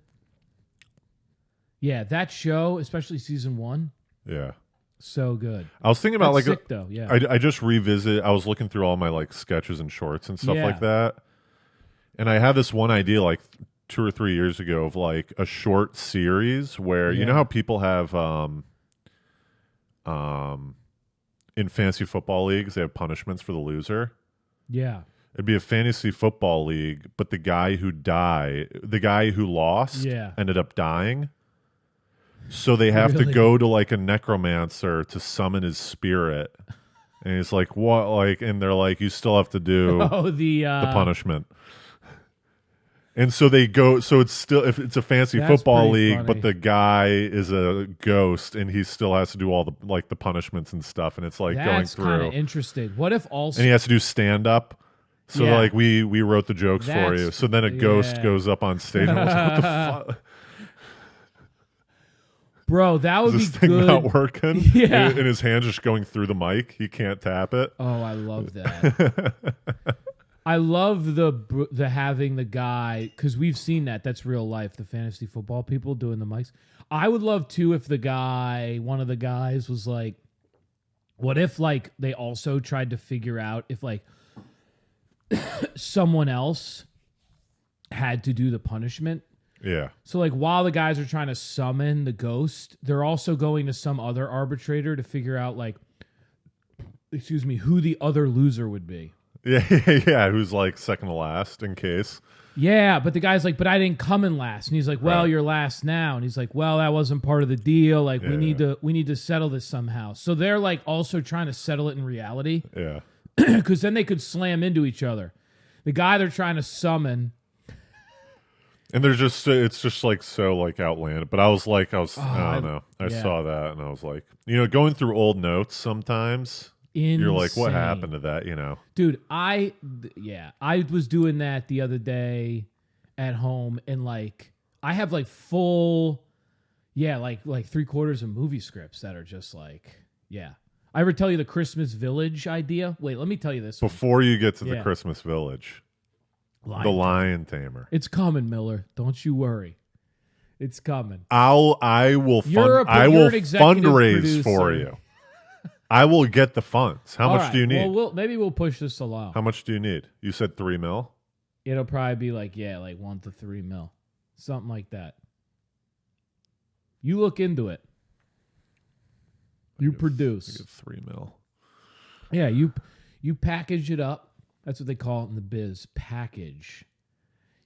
Yeah, that show, especially season 1. Yeah, so good. I was thinking about That's like sick, though. Yeah, I just revisit. I was looking through all my like sketches and shorts and stuff like that, and I had this one idea like 2 or 3 years ago of like a short series where you know how people have in fantasy football leagues they have punishments for the loser. Yeah. It'd be a fantasy football league, but the guy who lost ended up dying. So they have to go to like a necromancer to summon his spirit. And he's like, what? Like, and they're like, you still have to do the punishment. And so they go. So it's still, if it's a fantasy football league, funny. But the guy is a ghost, and he still has to do all the like the punishments and stuff. And it's like going through. That's kind of interesting. What if also? And he has to do stand up. So like we wrote the jokes for you. So then a ghost goes up on stage. And I was like, what the fuck? Bro, that would is this be thing good. Not working. Yeah, and his hand's just going through the mic. He can't tap it. Oh, I love that. I love the having the guy, because we've seen that. That's real life. The fantasy football people doing the mics. I would love too if one of the guys was like, What if like they also tried to figure out if like someone else had to do the punishment? Yeah. So like while the guys are trying to summon the ghost, they're also going to some other arbitrator to figure out like, excuse me, who the other loser would be. Yeah, yeah, who's like second to last in case. Yeah, but the guy's like, but I didn't come in last. And he's like, well, Right. you're last now. And he's like, well, that wasn't part of the deal. Like we need to settle this somehow. So they're like also trying to settle it in reality. Yeah. Because then they could slam into each other. The guy they're trying to summon. And they're just, it's just like so like outlandish. But I don't know. I yeah. saw that and I was like, going through old notes sometimes. You're like, what Insane. happened to that? Dude, I was doing that the other day at home, and like I have like full, like 3/4 of movie scripts that are just like, I ever tell you the Christmas Village idea? Wait, let me tell you this one. Before you get to the Yeah. Christmas Village, Lion the Tamer. Lion Tamer. It's coming, Miller. Don't you worry. It's coming. I will You're an executive fundraise for producer. you. I will get the funds. How All much right, do you need? Well, maybe we'll push this along. How much do you need? You said $3 million. It'll probably be like, like 1 to 3 mil. Something like that. You look into it. You produce. I get $3 million. Yeah, you package it up. That's what they call it in the biz, package.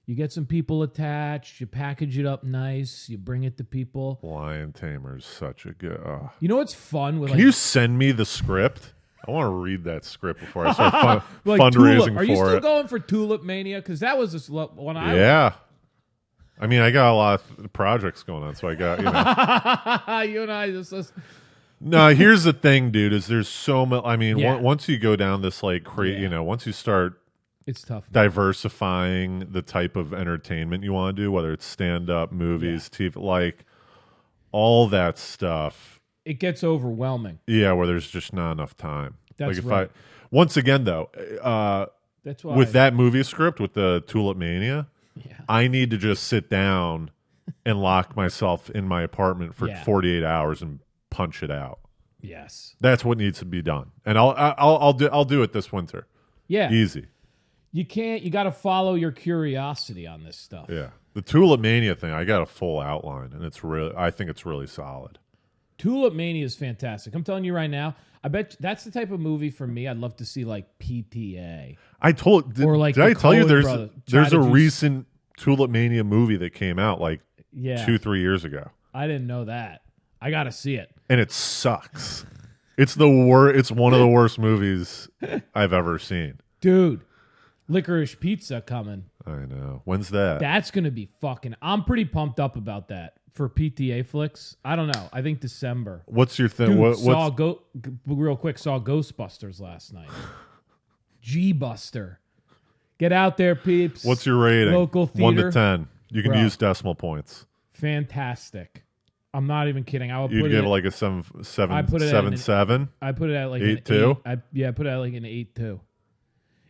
You get some people attached, you package it up nice, you bring it to people. Lion Tamer's such a good. You know what's fun with Can you send me the script? I want to read that script before I start like fundraising Tulip. Are you for still it. going for Tulip Mania? Because that was this one I Yeah. I mean, I got a lot of projects going on, so I got you and I just No, here's the thing, dude. Is there's so much. I mean, Yeah. once you go down this like Yeah. once you start it's tough. diversifying the type of entertainment you want to do, whether it's stand up, movies, TV, like all that stuff. It gets overwhelming. Yeah, where there's just not enough time. That's like if right. once again though, That's why with that movie script with the Tulip Mania, Yeah. I need to just sit down and lock myself in my apartment for Yeah. 48 hours and punch it out. Yes. That's what needs to be done, and I'll do it this winter. Yeah. Easy. You got to follow your curiosity on this stuff. Yeah, the Tulip Mania thing. I got a full outline, and I think it's really solid. Tulip Mania is fantastic. I'm telling you right now. I bet that's the type of movie for me. I'd love to see like PTA. Did like I the tell you Coen there's brothers. there's Try a to do recent Tulip Mania movie that came out like Yeah. 2-3 years ago, I didn't know that. I got to see it. and it sucks. It's the worst. It's one of the worst movies I've ever seen. Dude, Licorice Pizza coming. I know. When's that? That's going to be fucking. I'm pretty pumped up about that for PTA flicks. I don't know. I think December. What's your thing? Dude, real quick, saw Ghostbusters last night. G-Buster. Get out there, peeps. What's your rating? Local 1 theater. to 10. You can Bro. use decimal points. Fantastic. I'm not even kidding. I would You'd put give it. it like a 7 I put it at 7 an- 7. I put it at like 8.2? an 8. I put it at like an 8.2.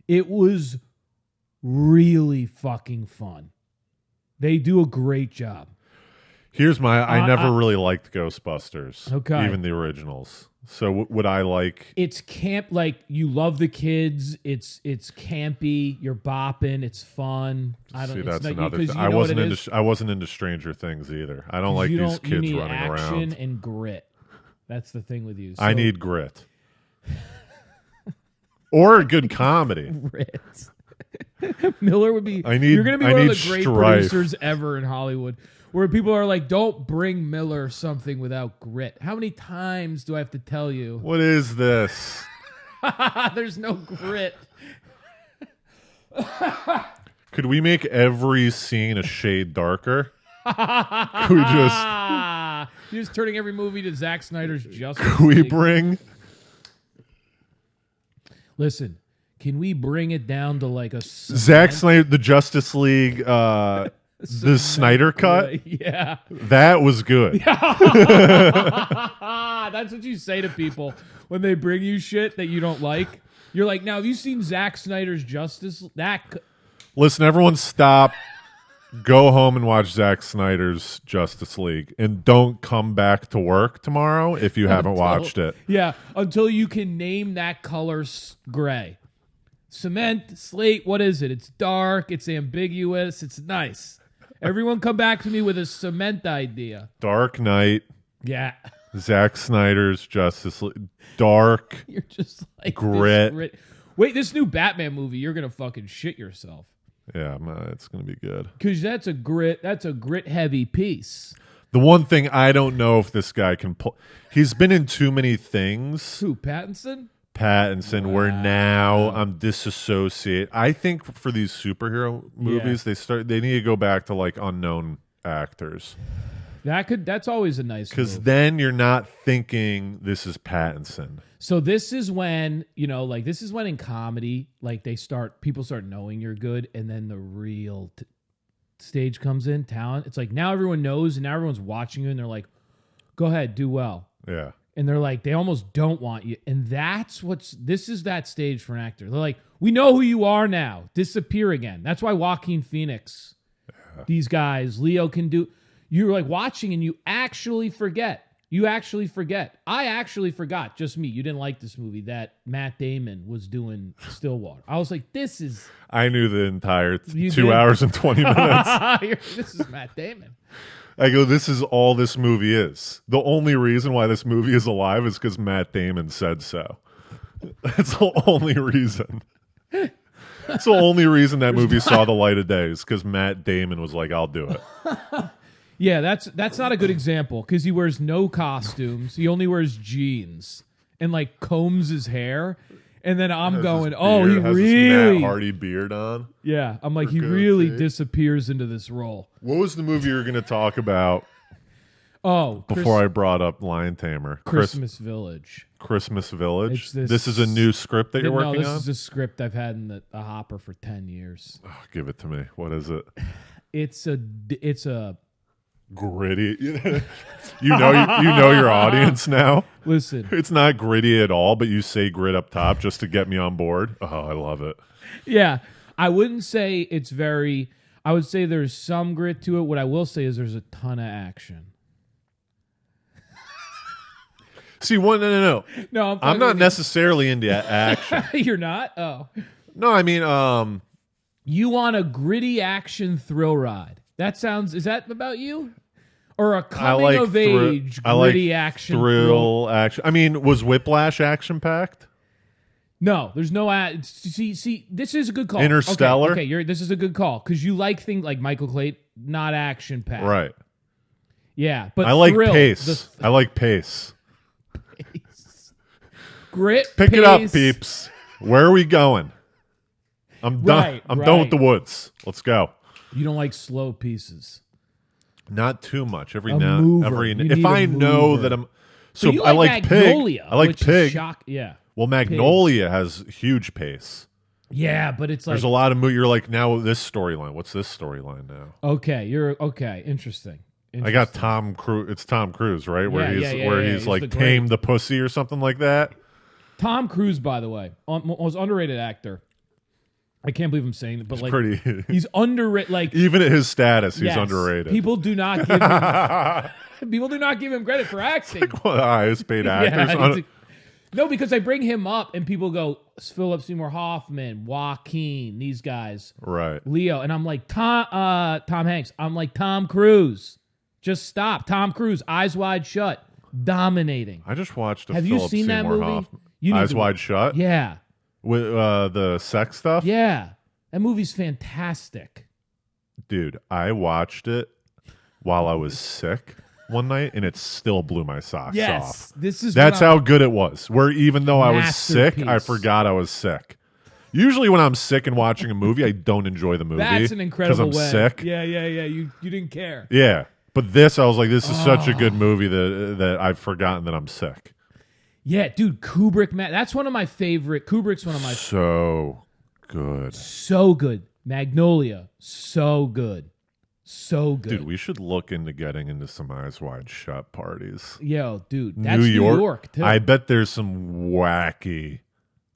It was really fucking fun. They do a great job. Here's I never really liked Ghostbusters. Okay. Even the originals. So would I like? It's camp, like you love the kids. It's campy. You're bopping. It's fun. I don't. See, it's that's not, another because thing. you know what it is? I wasn't into Stranger Things either. I don't like You these you kids need running action around. and grit. That's the thing with you. I So- need grit. Or a good comedy. grit. Miller would be. I need- You're going to be I one of need the great strife. producers ever in Hollywood, where people are like, "Don't bring Miller something without grit." How many times do I have to tell you? What is this? There's no grit. Could we make every scene a shade darker? Could we just You're just turning every movie to Zack Snyder's Justice could we League. bring Listen, can we bring it down to like a Zack Snyder, the Justice League, the Snyder cut? Yeah. That was good. That's what you say to people when they bring you shit that you don't like. You're like, now have you seen Zack Snyder's Justice? Listen, everyone, stop. Go home and watch Zack Snyder's Justice League, and don't come back to work tomorrow if you haven't watched it. Yeah, until you can name that color gray. Cement, slate, what is it? It's dark, it's ambiguous, it's nice. Everyone come back to me with a cement idea. Dark Knight. Yeah. Zack Snyder's Justice League. Dark. You're just like grit. Wait, this new Batman movie, you're going to fucking shit yourself. Yeah, it's going to be good. Because that's a grit heavy piece. The one thing I don't know if this guy can pull. He's been in too many things. Who, Pattinson? Wow. Where now I'm disassociate. I think for these superhero movies, they need to go back to like unknown actors. That's always a nice because then you're not thinking this is Pattinson. So this is when this is when in comedy people start knowing you're good, and then the real stage comes in, talent. It's like now everyone knows, and now everyone's watching you, and they're like, "Go ahead, do well." Yeah. And they're like, they almost don't want you. And this is that stage for an actor. They're like, we know who you are now. Disappear again. That's why Joaquin Phoenix, these guys, Leo can do. You're like watching and you actually forget. I actually forgot, just me. You didn't like this movie, that Matt Damon was doing Stillwater. I was like, this is. I knew the entire 2 hours and 20 minutes. This is Matt Damon. I go, this is all this movie is. The only reason why this movie is alive is because Matt Damon said so. That's the only reason. That's the only reason that movie saw the light of day is because Matt Damon was like, I'll do it. Yeah, that's not a good example because he wears no costumes. He only wears jeans and like combs his hair. And then I'm going, he really Matt Hardy beard on. Yeah, I'm like, he really disappears into this role. What was the movie you were going to talk about? Before I brought up Lion Tamer, Christmas Village. Christmas Village. This is a new script that you're working on. No, this is a script I've had in the hopper for 10 years. Oh, give it to me. What is it? It's a gritty. you know your audience now. Listen, it's not gritty at all, but you say grit up top just to get me on board. Oh, I love it. Yeah, I wouldn't say it's very. I would say there's some grit to it. What I will say is there's a ton of action. See, no. I'm not necessarily into action. You're not? Oh, no. I mean, you want a gritty action thrill ride? Is that about you? Or a coming of age, gritty action thrill action. I mean, was Whiplash action packed? No, there's no. See, this is a good call. Interstellar. Okay, this is a good call because you like things like Michael Clayton, not action packed. Right. Yeah, but I like pace. I like pace. Grit. Pick it up, peeps. Where are we going? I'm done. I'm done with the woods. Let's go. You don't like slow pieces. Not too much. If I know that I'm, so I like Magnolia, Pig. I like Pig. Yeah. Well, Magnolia has huge pace. Yeah, but it's like there's a lot of you're like now this storyline. What's this storyline now? Okay, Interesting. I got Tom Cruise. It's Tom Cruise, right? Where he's like tame the pussy or something like that. Tom Cruise, by the way, was underrated actor. I can't believe I'm saying it, but he's underrated. Like even at his status, he's underrated. People do not give him credit for acting. Like one of the highest paid actors. No, because I bring him up and people go, Philip Seymour Hoffman, Joaquin, these guys, right? Leo, and I'm like Tom Hanks. I'm like Tom Cruise. Just stop, Tom Cruise. Eyes Wide Shut, dominating. I just watched. Have you seen that movie? Eyes Wide Shut. Yeah. With the sex stuff? Yeah. That movie's fantastic. Dude, I watched it while I was sick one night, and it still blew my socks off. That's how good it was. Where even though I was sick, I forgot I was sick. Usually when I'm sick and watching a movie, I don't enjoy the movie. That's an incredible way. Because I'm sick. Yeah. You didn't care. Yeah. But this, I was like, this is such a good movie that I've forgotten that I'm sick. Yeah, dude, Kubrick, that's one of my favorite. Kubrick's one of my so good. So good. Magnolia, so good. So good. Dude, we should look into getting into some Eyes Wide Shut parties. Yo, dude, that's New York too. I bet there's some wacky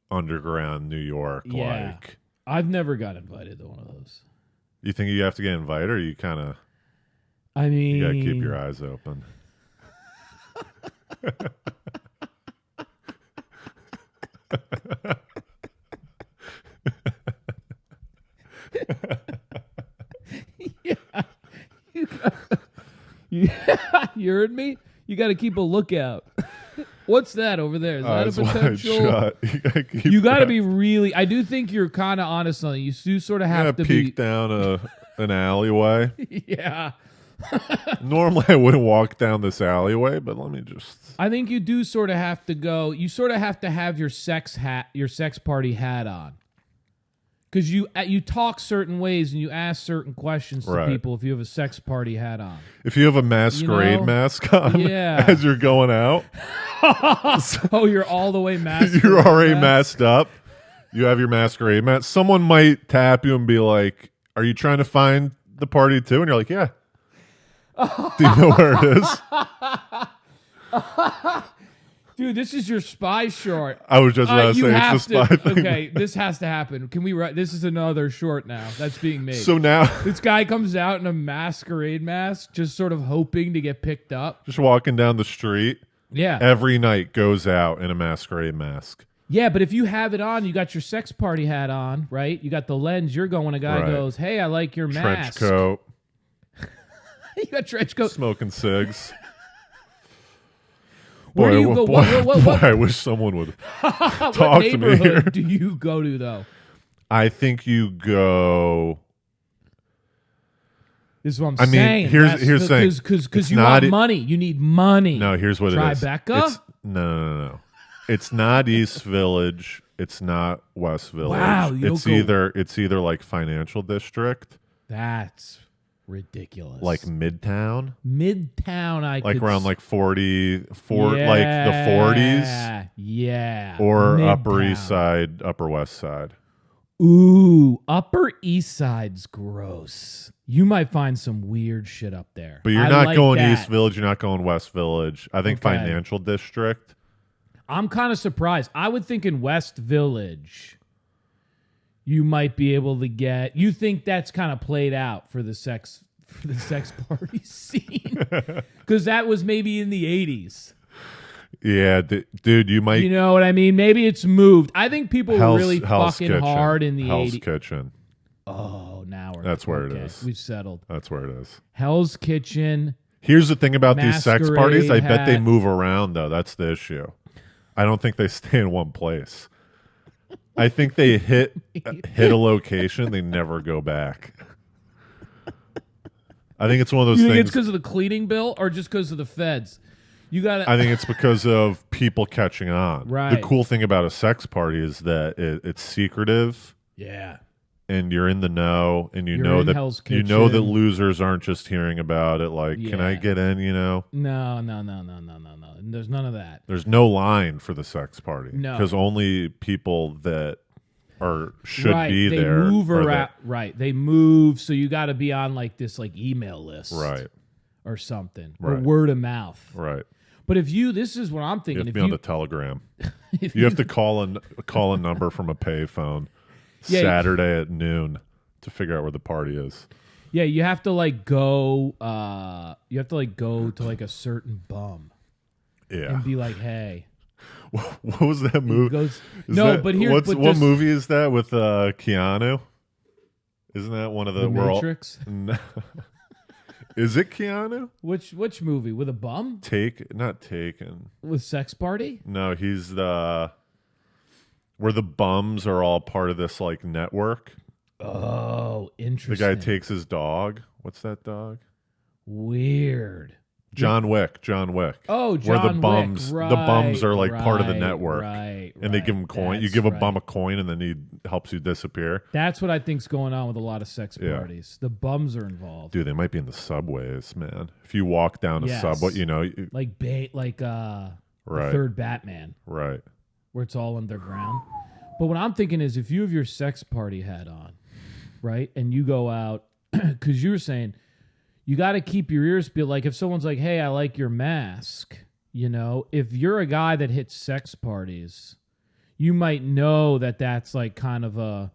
underground New York. Yeah. I've never got invited to one of those. You think you have to get invited, or you kind of? I mean, You gotta keep your eyes open. You heard me? You got to keep a lookout. What's that over there? Is that a Eyes wide potential? shut. You got to be really. I do think you're kind of honest on it. You do sort of have to peek down an alleyway. Yeah. Normally, I wouldn't walk down this alleyway, but let me just. I think you do sort of have to go. You sort of have to have your sex party hat on, because you talk certain ways and you ask certain questions to people if you have a sex party hat on. If you have a masquerade mask on, as you're going out. Oh, you're all the way masked. You're already masked up. You have your masquerade mask. Someone might tap you and be like, "Are you trying to find the party too?" And you're like, "Yeah." Do you know where it is? Dude, this is your spy short. I was just about to say it's the spy thing. Okay, this has to happen. Can we write? This is another short now that's being made. So now this guy comes out in a masquerade mask, just sort of hoping to get picked up. Just walking down the street. Yeah. Every night goes out in a masquerade mask. Yeah, but if you have it on, you got your sex party hat on, right? You got the lens. You're going. A guy goes, "Hey, I like your mask." Trench coat. You got trench coat. Smoking cigs. Where do you go? Boy, I wish someone would talk what to me here. neighborhood do you go to, though? I think you go. This is what I'm saying. Here's saying because you want money. You need money. No, here's what it is. Tribeca? No. It's not East Village. It's not West Village. Wow, it's either like Financial District. That's ridiculous. Like Midtown. Midtown, like around like 44, like the 40s. Yeah. Or Midtown. Upper East Side, Upper West Side. Ooh, Upper East Side's gross. You might find some weird shit up there. But you're not going East Village. You're not going West Village. I think Financial District. I'm kind of surprised. I would think in West Village, you might be able to get. You think that's kind of played out for the sex party scene, because that was maybe in the 80s. Yeah, dude, you might. You know what I mean? Maybe it's moved. I think people were really Hell's fucking Kitchen. hard in the 80s. Hell's Kitchen. Oh, now we're. That's where it is. We've settled. That's where it is. Hell's Kitchen. Here's the thing about these sex parties. I bet they hat. move around, though. That's the issue. I don't think they stay in one place. I think they hit a location, they never go back. I think it's one of those You things. think it's because of the cleaning bill or just because of the feds? You got. I think it's because of people catching on. Right. The cool thing about a sex party is that it's secretive. Yeah. And you're in the know, and you You're know in that Hell's you know that Kitchen. losers aren't just hearing about it. Like, can I get in? You know? No. There's none of that. There's no line for the sex party. No. Because only people that should right. be they there. Move around, right. They move, so you got to be on like this like email list. Right. Or something. Right. Or word of mouth. Right. But this is what I'm thinking. You have to be on the Telegram. You have to call a number from a payphone Saturday at noon to figure out where the party is. Yeah, you have to like go. You have to like go to like a certain bum. Yeah. And be like, hey. What was that movie? But here's what movie is that with Keanu? Isn't that one of the Matrix? Is it Keanu? Which movie with a bum? Not Taken. With sex party? No, he's where the bums are all part of this like network. Oh, interesting. The guy takes his dog. What's that dog? Weird. John Wick. Oh, John Where the Wick. bums, Right, the bums are like part of the network, right, and they give him coin. You give a bum a coin, and then he helps you disappear. That's what I think's going on with a lot of sex parties. The bums are involved. Dude, they might be in the subways, man. If you walk down a subway, you know, like the third Batman, right, where it's all underground. But what I'm thinking is, if you have your sex party hat on, right, and you go out, because you were saying. You got to keep your ears peeled. Like if someone's like, hey, I like your mask, you know, if you're a guy that hits sex parties, you might know that that's like kind of a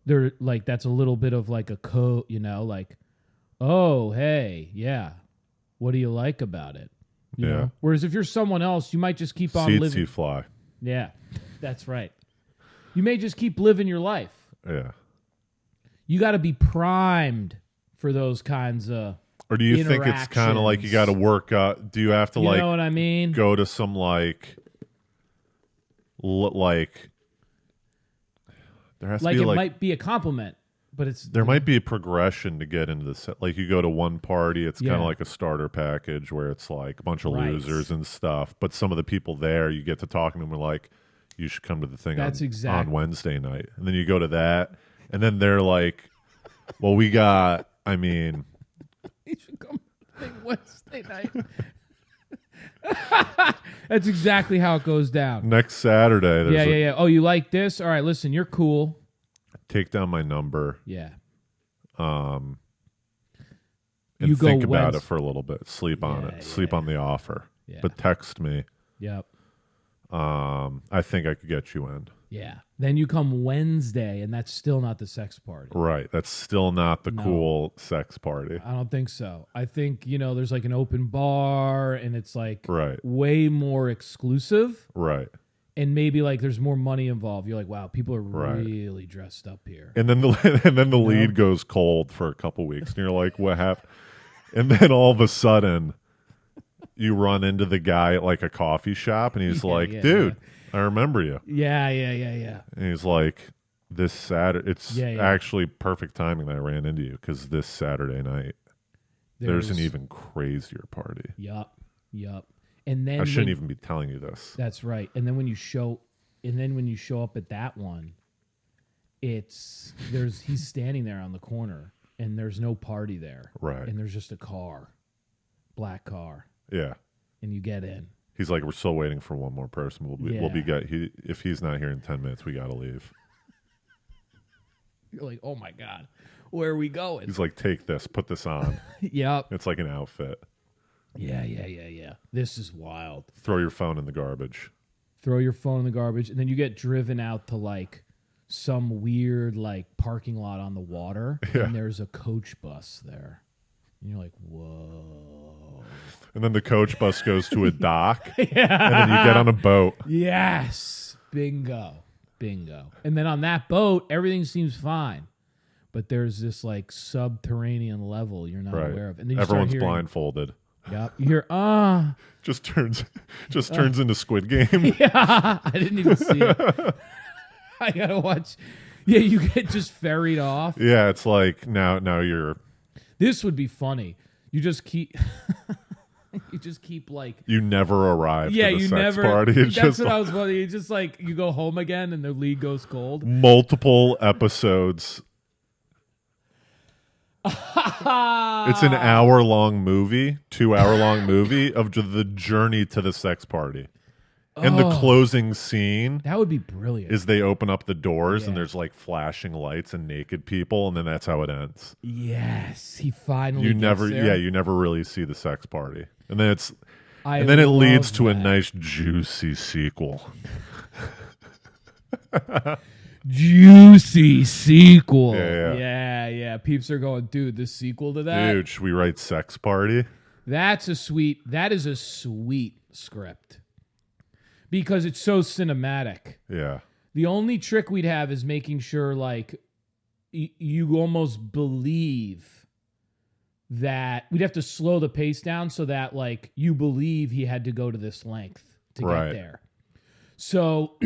they're like, that's a little bit of like a code, like, oh, hey, yeah, what do you like about it? You know? Whereas if you're someone else, you might just keep on Seats living. you fly. Yeah, that's right. You may just keep living your life. Yeah. You got to be primed for those kinds of Or do you think it's kind of like you got to work out? Do you have to you know what I mean? Go to some like there has to be it might be a compliment, but there might be a progression to get into the set. Like you go to one party, it's kind of like a starter package where it's like a bunch of losers and stuff. But some of the people there, you get to talking to them, are like, you should come to the thing on Wednesday night. And then you go to that, and then they're like, well, we got, I mean, you should come to the thing Wednesday night. That's exactly how it goes down. Next Saturday. Yeah. Oh, you like this? All right, listen, you're cool. Take down my number. Yeah. And you think about it for a little bit. Sleep on it. Sleep on the offer. Yeah. But text me. Yep. I think I could get you in. Yeah. Then you come Wednesday, and that's still not the sex party. Right. That's still not the cool sex party. I don't think so. I think, there's like an open bar, and it's like way more exclusive. Right. And maybe like there's more money involved. You're like, wow, people are really dressed up here. And then the lead goes cold for a couple weeks, and you're like, what happened? And then all of a sudden, you run into the guy at like a coffee shop, and he's like, dude, I remember you. Yeah. And he's like, this Saturday, it's actually perfect timing that I ran into you because this Saturday night, there's an even crazier party. Yup. And then I shouldn't even be telling you this. That's right. And then when you show up at that one, he's standing there on the corner, and there's no party there. Right. And there's just a black car. Yeah. And you get in. He's like, we're still waiting for one more person. If he's not here in 10 minutes, we got to leave. You're like, oh my God, where are we going? He's like, take this, put this on. Yep. It's like an outfit. Yeah. This is wild. Throw your phone in the garbage. And then you get driven out to like some weird like parking lot on the water, and there's a coach bus there. And you're like, whoa. And then the coach bus goes to a dock, and then you get on a boat. Yes. Bingo. And then on that boat, everything seems fine. But there's this like subterranean level you're not aware of. And then everyone's blindfolded. Yep. You hear, just turns into Squid Game. Yeah. I didn't even see it. I gotta watch. Yeah, you get just ferried off. Yeah, it's like now you're. This would be funny. You just keep like. You never arrive. Yeah, to the you sex never. Party. That's just what I was funny. It's just like you go home again and the lead goes cold. Multiple episodes. It's an hour-long movie, 2-hour-long movie of the journey to the sex party. And the closing scene, that would be brilliant, is they open up the doors and there's like flashing lights and naked people, and then that's how it ends. Yes, he finally. You never really see the sex party, and then it leads to a nice juicy sequel. Juicy sequel. Yeah. Peeps are going, dude, the sequel to that. Dude, should we write Sex Party? That is a sweet script. Because it's so cinematic. Yeah. The only trick we'd have is making sure like you almost believe that we'd have to slow the pace down so that like you believe he had to go to this length to get there. So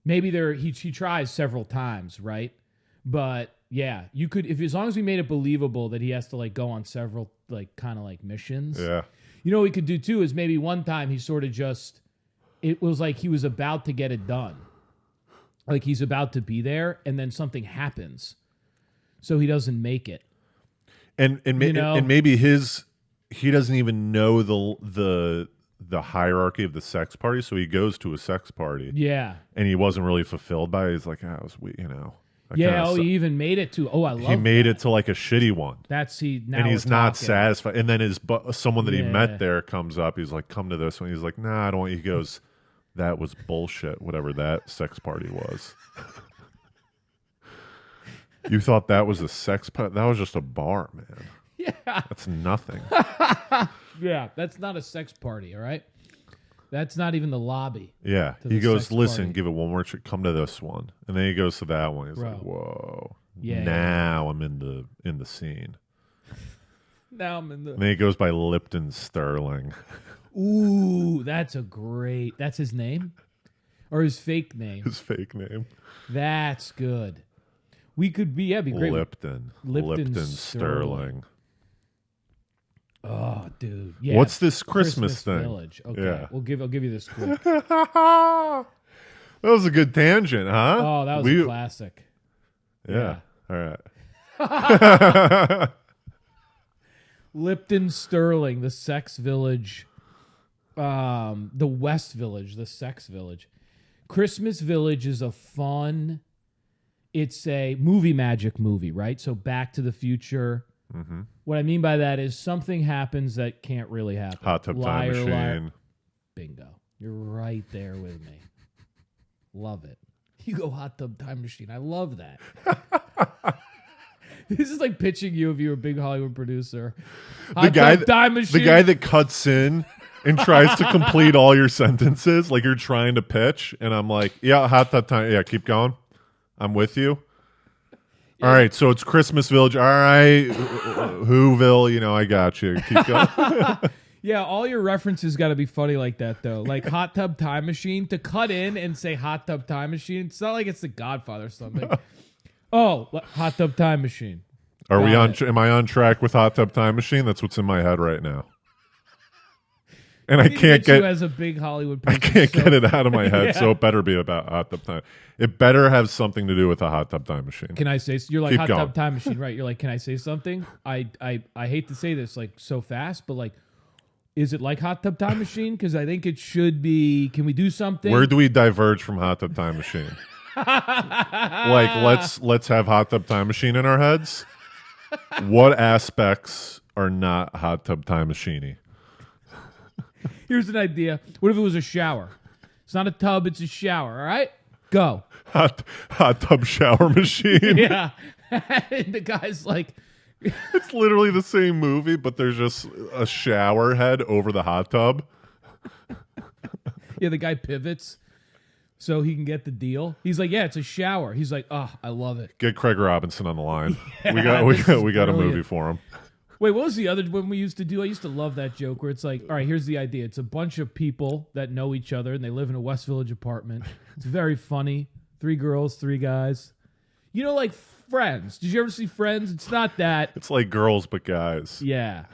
maybe he tries several times, right? But yeah, you could as long as we made it believable that he has to like go on several like kind of like missions. Yeah. You know what we could do too is maybe one time he sort of just it was like he was about to get it done. Like he's about to be there and then something happens. So he doesn't make it. And maybe he doesn't even know the hierarchy of the sex party, so he goes to a sex party. Yeah. And he wasn't really fulfilled by it. He's like, he even made it to he made it to like a shitty one. And he's not satisfied. And then someone that he met there comes up. He's like, come to this one. He's like, nah, I don't want you. He goes, that was bullshit, whatever that sex party was. You thought that was a sex party? That was just a bar, man. Yeah. That's nothing. Yeah, that's not a sex party, all right? That's not even the lobby. Yeah. To He the goes, sex listen, party. give it one more come to this one. And then he goes to that one. He's Bro. like, whoa. Yeah, now I'm in the scene. Now I'm in the... And then he goes by Lipton Sterling. Ooh, that's his name? Or his fake name? His fake name. That's good. We could be, yeah, it'd be great. Lipton Sterling. Sterling. Oh, dude. Yeah. What's this Christmas thing? Village. Okay. Yeah. I'll give you this quick. That was a good tangent, huh? Oh, that was a classic. Yeah. All right. Lipton Sterling, the sex village, the West Village, the sex village. Christmas Village is a fun, it's a movie magic movie, right? So Back to the Future. Mm-hmm. What I mean by that is something happens that can't really happen. Hot Tub Time Machine. Liar. Bingo. You're right there with me. Love it. You go Hot Tub Time Machine. I love that. This is like pitching you if you were a big Hollywood producer. Hot Tub Time Machine. The guy that cuts in and tries to complete all your sentences like you're trying to pitch, and I'm like, yeah, Hot Tub Time. Yeah, keep going. I'm with you. Yeah. All right, so it's Christmas Village. All right, Whoville, I got you. Keep going. Yeah, all your references got to be funny like that, though. Like Hot Tub Time Machine, to cut in and say Hot Tub Time Machine, it's not like it's The Godfather or something. Oh, Hot Tub Time Machine. Are we on? Am I on track with Hot Tub Time Machine? That's what's in my head right now. And I can't get you as a big Hollywood person, I can't get it out of my head, so it better be about Hot Tub Time. It better have something to do with a Hot Tub Time Machine. Can I say you're like Keep Hot going. Tub Time Machine, right? You're like, can I say something? I hate to say this like so fast, but like, is it like Hot Tub Time Machine? Because I think it should be. Can we do something? Where do we diverge from Hot Tub Time Machine? Like let's have Hot Tub Time Machine in our heads. What aspects are not Hot Tub Time Machine-y? Here's an idea. What if it was a shower? It's not a tub, it's a shower, all right? Go. Hot Tub Shower Machine. Yeah. And the guy's like... It's literally the same movie, but there's just a shower head over the hot tub. Yeah, the guy pivots so he can get the deal. He's like, yeah, it's a shower. He's like, oh, I love it. Get Craig Robinson on the line. Yeah, we got a movie for him. Wait, what was the other one we used to do? I used to love that joke where it's like, all right, here's the idea. It's a bunch of people that know each other and they live in a West Village apartment. It's very funny. 3 girls, 3 guys. Like Friends. Did you ever see Friends? It's not that. It's like girls but guys. Yeah.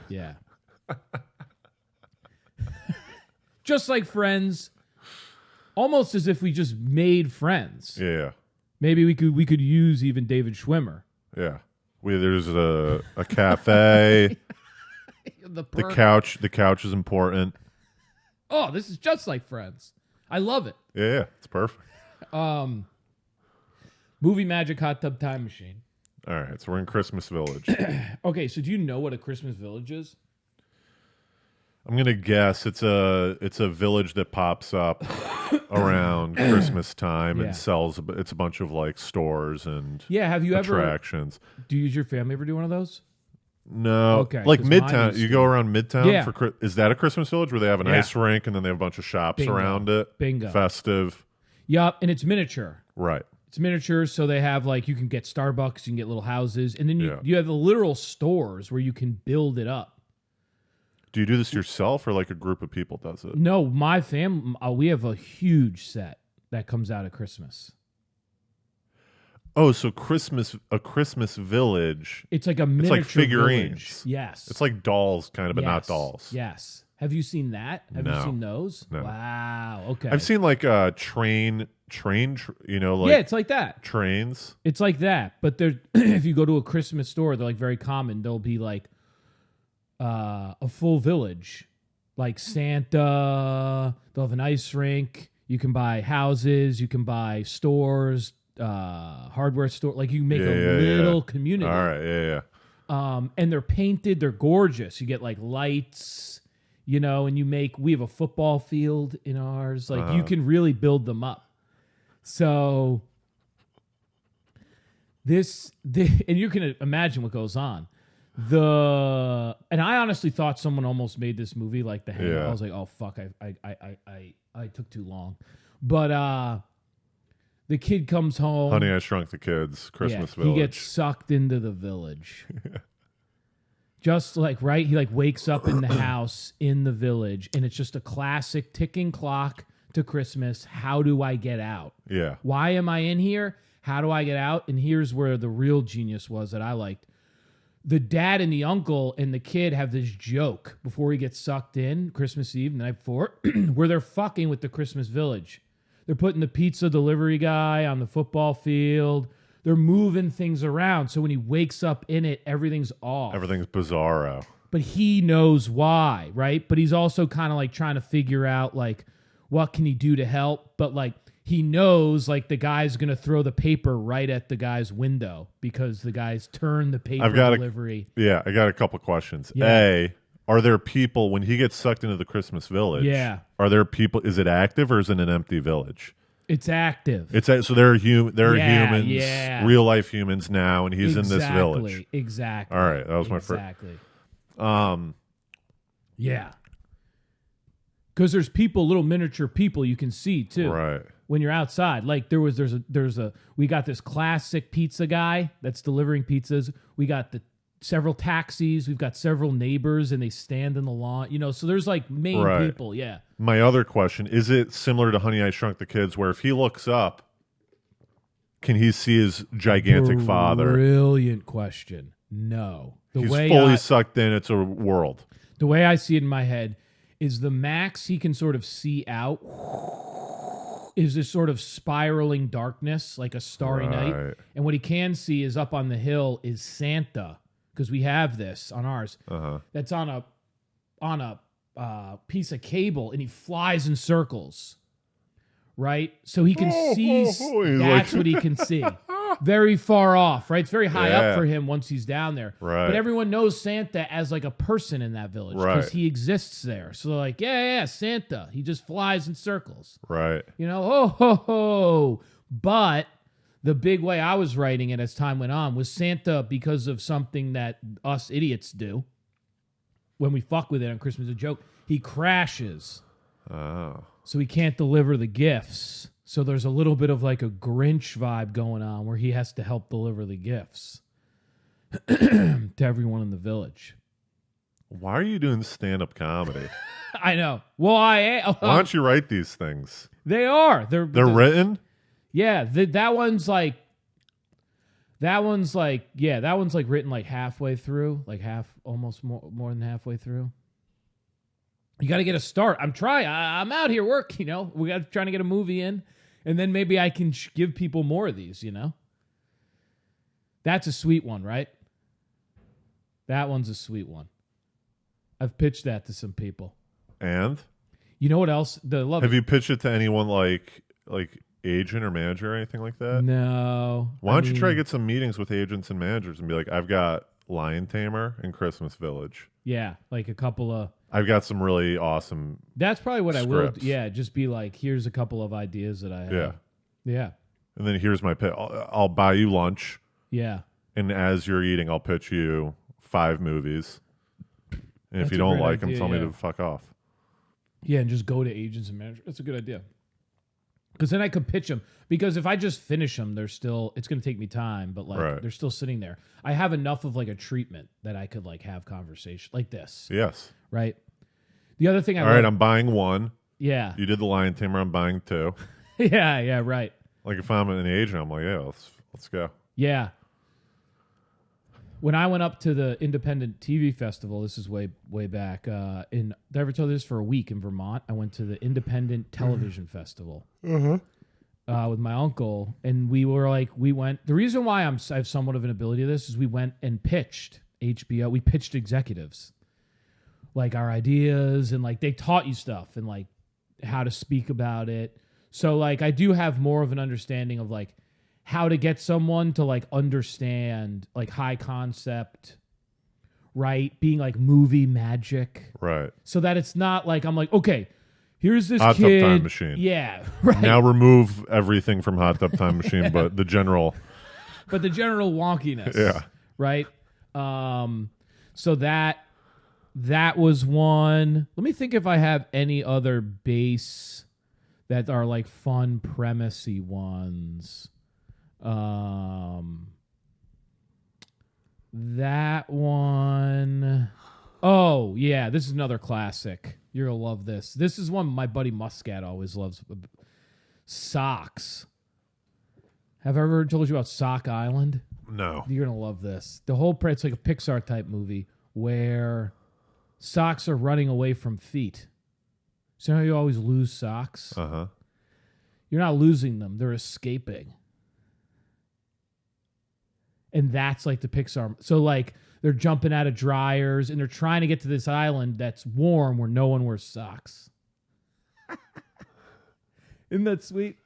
Just like Friends. Almost as if we just made Friends. Yeah. Maybe we could use even David Schwimmer. Yeah. There's a cafe. The couch is important. Oh, this is just like Friends. I love it. Yeah, it's perfect. Movie magic Hot Tub Time Machine. All right, so we're in Christmas Village. Okay, so do you know what a Christmas Village is? I'm gonna guess it's a village that pops up around Christmas time and sells. It's a bunch of like stores and have you attractions. Do you use your family ever do one of those? No, okay. Like Midtown. You go around Midtown. Yeah. Is that a Christmas Village where they have an ice rink and then they have a bunch of shops around it? Bingo. Festive. Yup, and it's miniature. Right. It's miniature, so they have like you can get Starbucks, you can get little houses, and then you have the literal stores where you can build it up. Do you do this yourself or like a group of people does it? No, my family, we have a huge set that comes out at Christmas. Oh, so a Christmas Village. It's like a miniature It's like figurines. Village. Yes. It's like dolls kind of, but not dolls. Yes. Have you seen that? Have you seen those? No. Wow. Okay. I've seen like train, like it's like that. Trains. It's like that, but they're if you go to a Christmas store, they're like very common. They'll be like a full village, like Santa. They'll have an ice rink. You can buy houses. You can buy stores, hardware store. Like you make a little community. All right, and they're painted. They're gorgeous. You get like lights, and we have a football field in ours. Like you can really build them up. So and you can imagine what goes on. And I honestly thought someone almost made this movie like The Hangover. Yeah. I was like, oh fuck, I took too long. But the kid comes home. Honey, I Shrunk the Kids, Christmas Village. He gets sucked into the village. Just like, right? He like wakes up in the house in the village, and it's just a classic ticking clock to Christmas. How do I get out? Yeah. Why am I in here? How do I get out? And here's where the real genius was that I liked. The dad and the uncle and the kid have this joke before he gets sucked in Christmas Eve, the night before, where they're fucking with the Christmas village. They're putting the pizza delivery guy on the football field. They're moving things around. So when he wakes up in it, everything's off. Everything's bizarro. But he knows why, right? But he's also kind of like trying to figure out like what can he do to help. But like he knows like the guy's going to throw the paper right at the guy's window because the guy's turned the paper delivery. I got a couple questions. Yeah. A, are there people, when he gets sucked into the Christmas village, are there people, is it active or is it an empty village? It's active. So they're humans, real life humans now, and he's in this village. Exactly. All right, that was my first. Exactly. Yeah. Because there's people, little miniature people you can see too. Right. When you're outside, like we got this classic pizza guy that's delivering pizzas. We got several taxis. We've got several neighbors, and they stand in the lawn. So there's like main people. Yeah. My other question, is it similar to Honey, I Shrunk the Kids, where if he looks up, can he see his gigantic father? Brilliant question. No. He's fully sucked in. It's a world. The way I see it in my head is the max he can sort of see out is this sort of spiraling darkness, like a starry night. And what he can see is up on the hill is Santa, because we have this on ours. That's on a piece of cable, and he flies in circles, right? So he can see. That's what he can see. Very far off, right? It's very high up for him once he's down there. Right. But everyone knows Santa as like a person in that village because he exists there. So they're like, yeah, Santa. He just flies in circles. Right. Oh, ho, ho. But the big way I was writing it as time went on was Santa, because of something that us idiots do when we fuck with it on Christmas, a joke, he crashes. Oh. So he can't deliver the gifts. So there's a little bit of like a Grinch vibe going on where he has to help deliver the gifts to everyone in the village. Why are you doing stand-up comedy? I know. Well, why don't you write these things? They are. They're written? Yeah. That one's like written like halfway through, like almost more than halfway through. You got to get a start. I'm trying. I'm out here working, We got trying to get a movie in, and then maybe I can give people more of these, That's a sweet one, right? That one's a sweet one. I've pitched that to some people. And? You know what else? Have you pitched it to anyone like agent or manager or anything like that? No. Why don't you try to get some meetings with agents and managers and be like, I've got Lion Tamer and Christmas Village. Yeah, like a couple of... I've got some really awesome That's probably what scripts. I will... Yeah, just be like, here's a couple of ideas that I have. Yeah. Yeah. And then here's my pitch. I'll buy you lunch. Yeah. And as you're eating, I'll pitch you 5 movies. And if you a don't great like them, idea, tell me to fuck off. Yeah, and just go to agents and managers. That's a good idea. Because then I could pitch them. Because if I just finish them, it's going to take me time, but they're still sitting there. I have enough of like a treatment that I could like have conversation like this. Yes. Right. The other thing All right, I'm buying 1. Yeah. You did the Lion Tamer, I'm buying 2. Yeah, right. Like if I'm an agent, I'm like, yeah, let's go. Yeah. When I went up to the Independent TV Festival, this is way back. Did I ever tell you this? For a week in Vermont, I went to the Independent Television Festival with my uncle, and we went. The reason why I have somewhat of an ability to this is we went and pitched HBO. We pitched executives, like our ideas, and like they taught you stuff and like how to speak about it. So like I do have more of an understanding of like how to get someone to like understand like high concept, right? Being like movie magic. Right. So that it's not like I'm like, okay, here's this Hot kid. Tub Time Machine. Yeah. Right. Now remove everything from Hot Tub Time Machine, but the general but the general wonkiness. Yeah. Right. So that was one. Let me think if I have any other base that are like fun premisey ones. That one. Oh, yeah. This is another classic. You're going to love this. This is one my buddy Muscat always loves. Socks. Have I ever told you about Sock Island? No. You're going to love this. It's like a Pixar type movie where socks are running away from feet. So you know how you always lose socks? Uh-huh. You're not losing them. They're escaping. And that's like the Pixar. So like they're jumping out of dryers and they're trying to get to this island that's warm where no one wears socks. Isn't that sweet?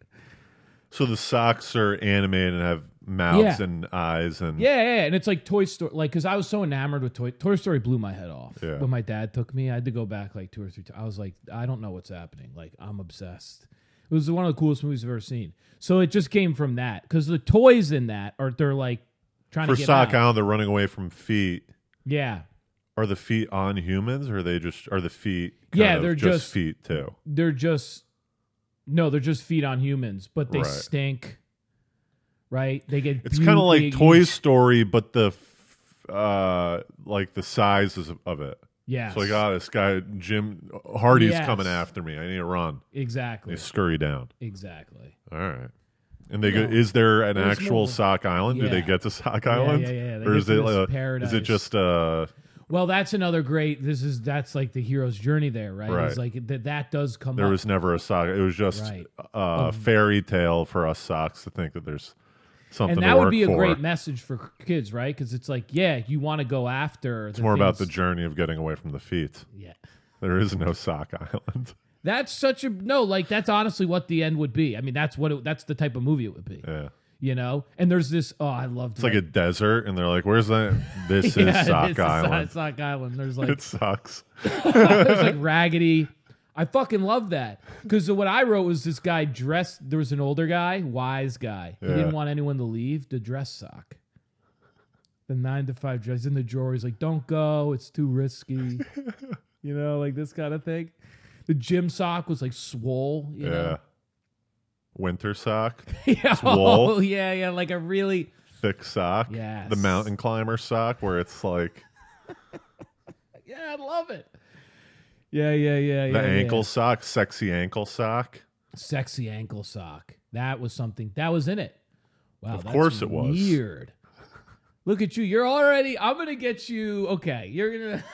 So the socks are animated and have mouths and eyes and yeah, and it's like Toy Story. Like, because I was so enamored with Toy Story, blew my head off. Yeah. When my dad took me, I had to go back like 2 or 3 times. I was like, I don't know what's happening. Like, I'm obsessed. It was one of the coolest movies I've ever seen. So it just came from that because the toys in that they're like trying to get Sock out. Island, they're running away from feet. Yeah. Are the feet on humans, or are the feet? They're just feet too. They're just feet on humans, but they stink. Right? They get. It's kind of like Toy Story, but the like the size of it. Yeah. So this guy Jim Hardy's coming after me. I need to run. Exactly. They scurry down. Exactly. All right. And they go. Is there an actual Sock Island? Yeah. Do they get to Sock Island? Yeah. Or is it paradise? Is it just Well, that's another great. That's like the hero's journey there, right? Right. It's like that does come. There up. was never a sock. It was just a fairy tale for us socks to think that there's something. And that to would work be a for. great message for kids, right? Because it's like, you want to go after. It's more about the journey of getting away from the feet. Yeah. There is no Sock Island. That's such a that's honestly what the end would be. I mean, that's the type of movie it would be. Yeah. You know, and there's this. Oh, I loved it. It's like a desert, and they're like, "Where's that? This is Sock Island. Sock Island. There's like it sucks. there's like Raggedy. I fucking love that because what I wrote was this guy dressed. There was an older guy, wise guy. He didn't want anyone to leave. The dress sock. The 9 to 5 dress in the drawer. He's like, "Don't go. It's too risky." You know, like this kind of thing. The gym sock was like swole. You know? Winter sock. Yeah. Swole. Oh, yeah. Like a really thick sock. Yes. The mountain climber sock where it's like. Yeah, I love it. Yeah. The ankle sock, sexy ankle sock. Sexy ankle sock. That was something that was in it. Wow. Of course it was. Weird. Look at you. You're already. I'm gonna get you. Okay. You're gonna.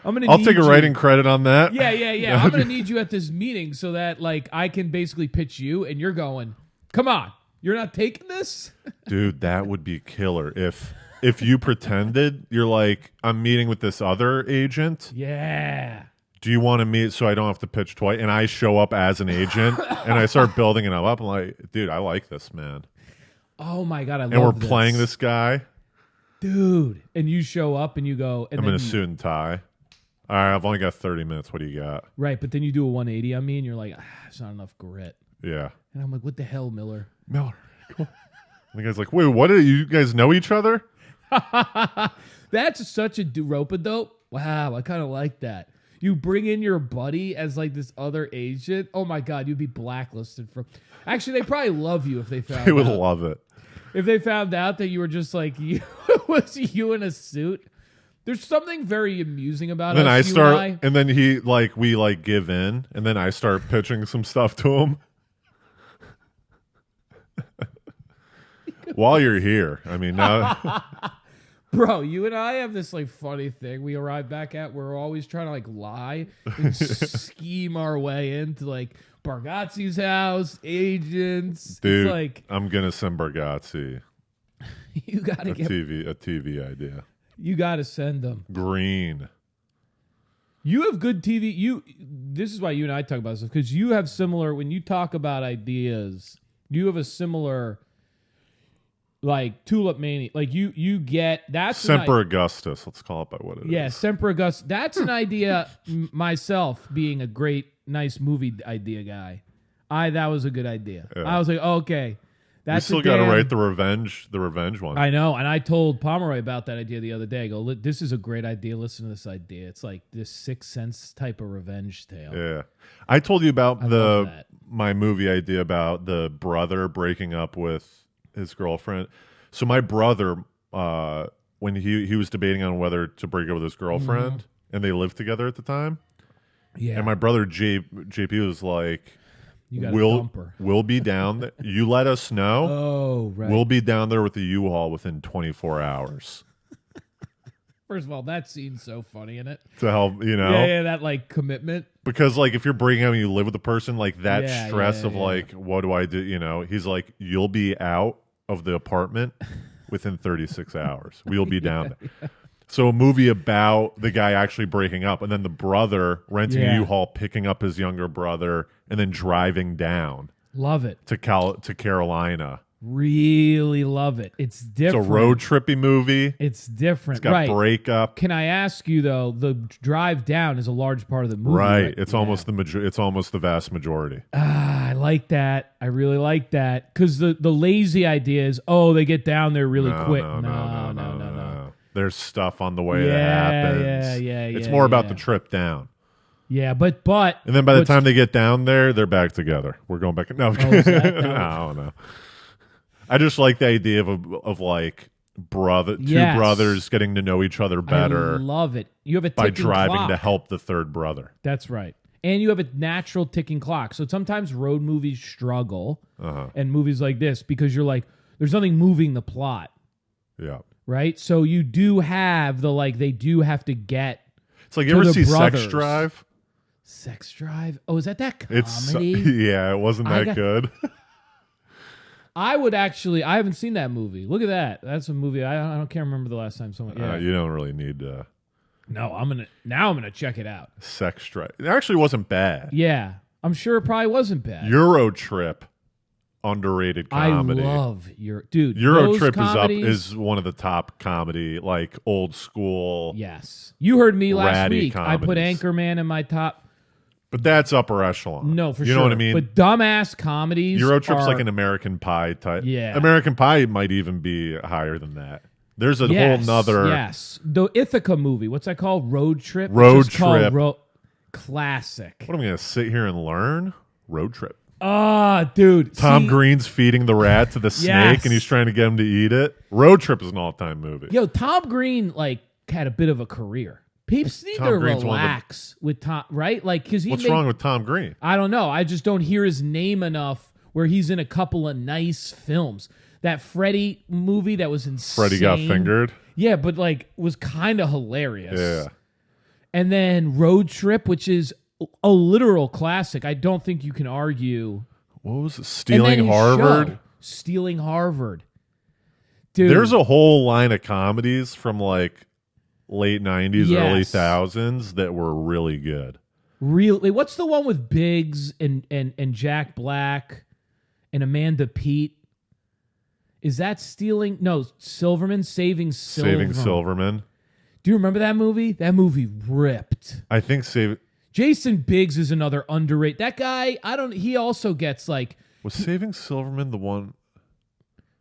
I'll take a writing credit on that. Yeah. I'm gonna need you at this meeting so that like I can basically pitch you, and you're going, "Come on, you're not taking this." Dude, that would be killer if you pretended you're like, I'm meeting with this other agent. Yeah. Do you want to meet so I don't have to pitch twice? And I show up as an agent and I start building it up. I'm like, dude, I like this, man. Oh my God, I love this. And we're this. playing this guy. Dude. And you show up and you go. And I'm in a suit and tie. All right, I've only got 30 minutes. What do you got? Right, but then you do a 180 on me and you're like, it's not enough grit. Yeah. And I'm like, what the hell, Miller? Cool. And the guy's like, wait, what? You guys know each other? That's such a rope-a-dope. Wow, I kind of like that. You bring in your buddy as like this other agent. Oh my God, you'd be blacklisted from. Actually, they probably love you if they found out. They would love it. If they found out that you were just like was you in a suit. There's something very amusing about then us. And then we give in, and then I start pitching some stuff to him. While you're here, I mean, now. Bro, you and I have this like funny thing. We arrive back at. We're always trying to like lie and scheme our way into like Bargatze's house, agents. Dude, it's like I'm gonna send Bargatze. You gotta a TV idea. You gotta send them green. You have good TV. This is why you and I talk about stuff because you have similar. When you talk about ideas, you have a similar. Like Tulip Mania, like you get that's Semper Augustus. Let's call it by what it is. Yeah, Semper Augustus. That's an idea. Myself being a great, nice movie idea guy, that was a good idea. Yeah. I was like, okay, That's we still got to write the revenge one. I know, and I told Pomeroy about that idea the other day. I go, this is a great idea. Listen to this idea. It's like this Sixth Sense type of revenge tale. Yeah, I told you about my movie idea about the brother breaking up with his girlfriend. So my brother, when he was debating on whether to break up with his girlfriend, and they lived together at the time. Yeah, and my brother JP was like, We'll be down there. You let us know. Oh, right. We'll be down there with the U-Haul within 24 hours. First of all, that scene's so funny in it. To help, Yeah, that like commitment. Because like if you're breaking up and you live with a person, like that stress of like, what do I do? He's like, you'll be out of the apartment within 36 hours. We'll be down there. Yeah. So a movie about the guy actually breaking up and then the brother renting a U-Haul, picking up his younger brother, and then driving down. Love it. To Carolina. Really love it. It's different. It's a road trippy movie. It's different. It's got breakup. Can I ask you though? The drive down is a large part of the movie. Right. It's almost it's almost the vast majority. I like that. I really like that because the lazy idea is they get down there really quick. No. There's stuff on the way that happens. Yeah. It's more about the trip down. Yeah, but and then by the time they get down there, they're back together. We're going back. No, no. I just like the idea of like two brothers getting to know each other better. I love it. You have a by ticking driving clock. To help the third brother. That's right. And you have a natural ticking clock. So sometimes road movies struggle, and movies like this because you're like, there's nothing moving the plot. Yeah. Right? So you do have they do have to get. It's like, you ever see Sex Drive? Sex Drive? Oh, is that comedy? Yeah, it wasn't that good. I haven't seen that movie. Look at that. That's a movie. I can't remember the last time someone. Yeah. You don't really need to. No, I'm gonna check it out. Sex Drive. It actually wasn't bad. Yeah, I'm sure it probably wasn't bad. Euro Trip. Underrated comedy. I love dude. Euro Trip is one of the top comedy, like old school. Yes, you heard me last week. Comedies. I put Anchorman in my top. But that's upper echelon. No, for sure. You know what I mean? But dumbass comedies. Euro Trip's like an American Pie type. Yeah. American Pie might even be higher than that. There's a whole nother. Yes. The Ithaca movie. What's that called? Road Trip? Road Trip. Classic. What am I going to sit here and learn? Road Trip. Dude. Tom Green's feeding the rat to the snake and he's trying to get him to eat it. Road Trip is an all-time movie. Yo, Tom Green had a bit of a career. Peeps need to relax with Tom, right? Because what's wrong with Tom Green? I don't know. I just don't hear his name enough where he's in a couple of nice films. That Freddy movie that was insane. Freddy Got Fingered? Yeah, but was kind of hilarious. Yeah. And then Road Trip, which is a literal classic. I don't think you can argue. What was it? Stealing Harvard? Stealing Harvard. Dude. There's a whole line of comedies from late 90s, early 2000s that were really good. Really? What's the one with Biggs and Jack Black and Amanda Peet? Is that Stealing? No, Silverman, Saving Silverman. Do you remember that movie? That movie ripped. I think Jason Biggs is another underrated. That guy, he also gets Was Saving Silverman the one?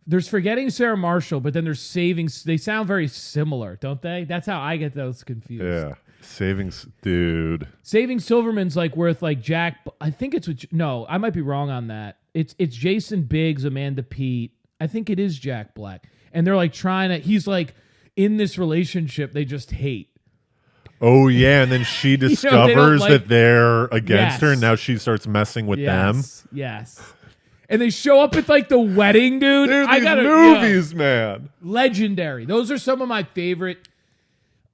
There's Forgetting Sarah Marshall, but then there's Saving. They sound very similar, don't they? That's how I get those confused. Yeah. Saving Silverman's worth Jack. I think it's no. I might be wrong on that. It's Jason Biggs, Amanda Peet. I think it is Jack Black, and they're trying to. He's in this relationship they just hate. Oh yeah, and then she discovers that they're against her, and now she starts messing with them. Yes. And they show up at the wedding, dude. Movies, man. Legendary. Those are some of my favorite.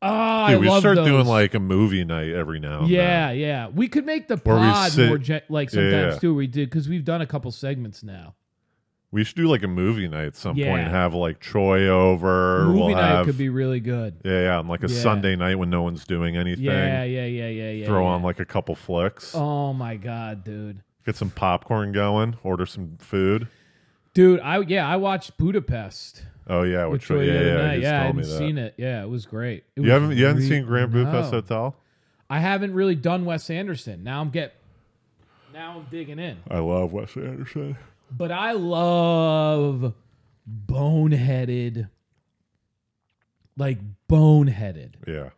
Dude, we start doing a movie night every now and then. Yeah. We could make the pod more sometimes too. We did because we've done a couple segments now. We should do a movie night at some point and have Troy over. Movie night could be really good. Yeah, on a Sunday night when no one's doing anything. Yeah. Throw on a couple flicks. Oh my god, dude. Get some popcorn going. Order some food. Dude, I watched Budapest. Oh yeah, with Troy the other night. I hadn't seen it. Yeah, it was great. You haven't seen Grand Budapest Hotel? I haven't really done Wes Anderson. Now I'm digging in. I love Wes Anderson. But I love boneheaded. Yeah.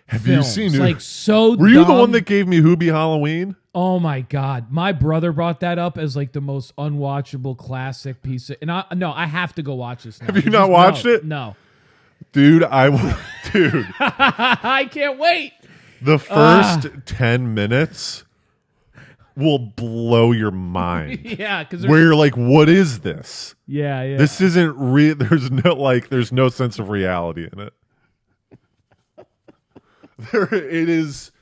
Have films. you seen? Like so. Were you the one that gave me Hoobie Halloween? Oh my God. My brother brought that up as like the most unwatchable classic piece of, and I have to go watch this now. Have you not watched it? No. Dude, dude. I can't wait. The first 10 minutes will blow your mind. Yeah, because where you're like, what is this? Yeah. This isn't real. There's no sense of reality in it. It is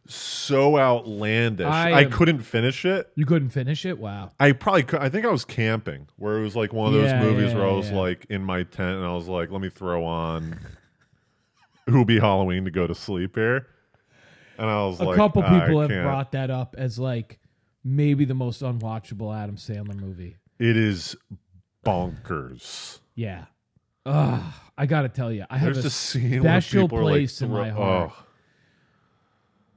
so outlandish. I couldn't finish it. You couldn't finish it? Wow. I probably could. I think I was camping, where it was like one of those movies where I was like in my tent and I was like, let me throw on Hoobie Halloween to go to sleep here. And I was like, a couple people have brought that up as like maybe the most unwatchable Adam Sandler movie. It is bonkers. Yeah. I got to tell you, I have a scene special place in my heart.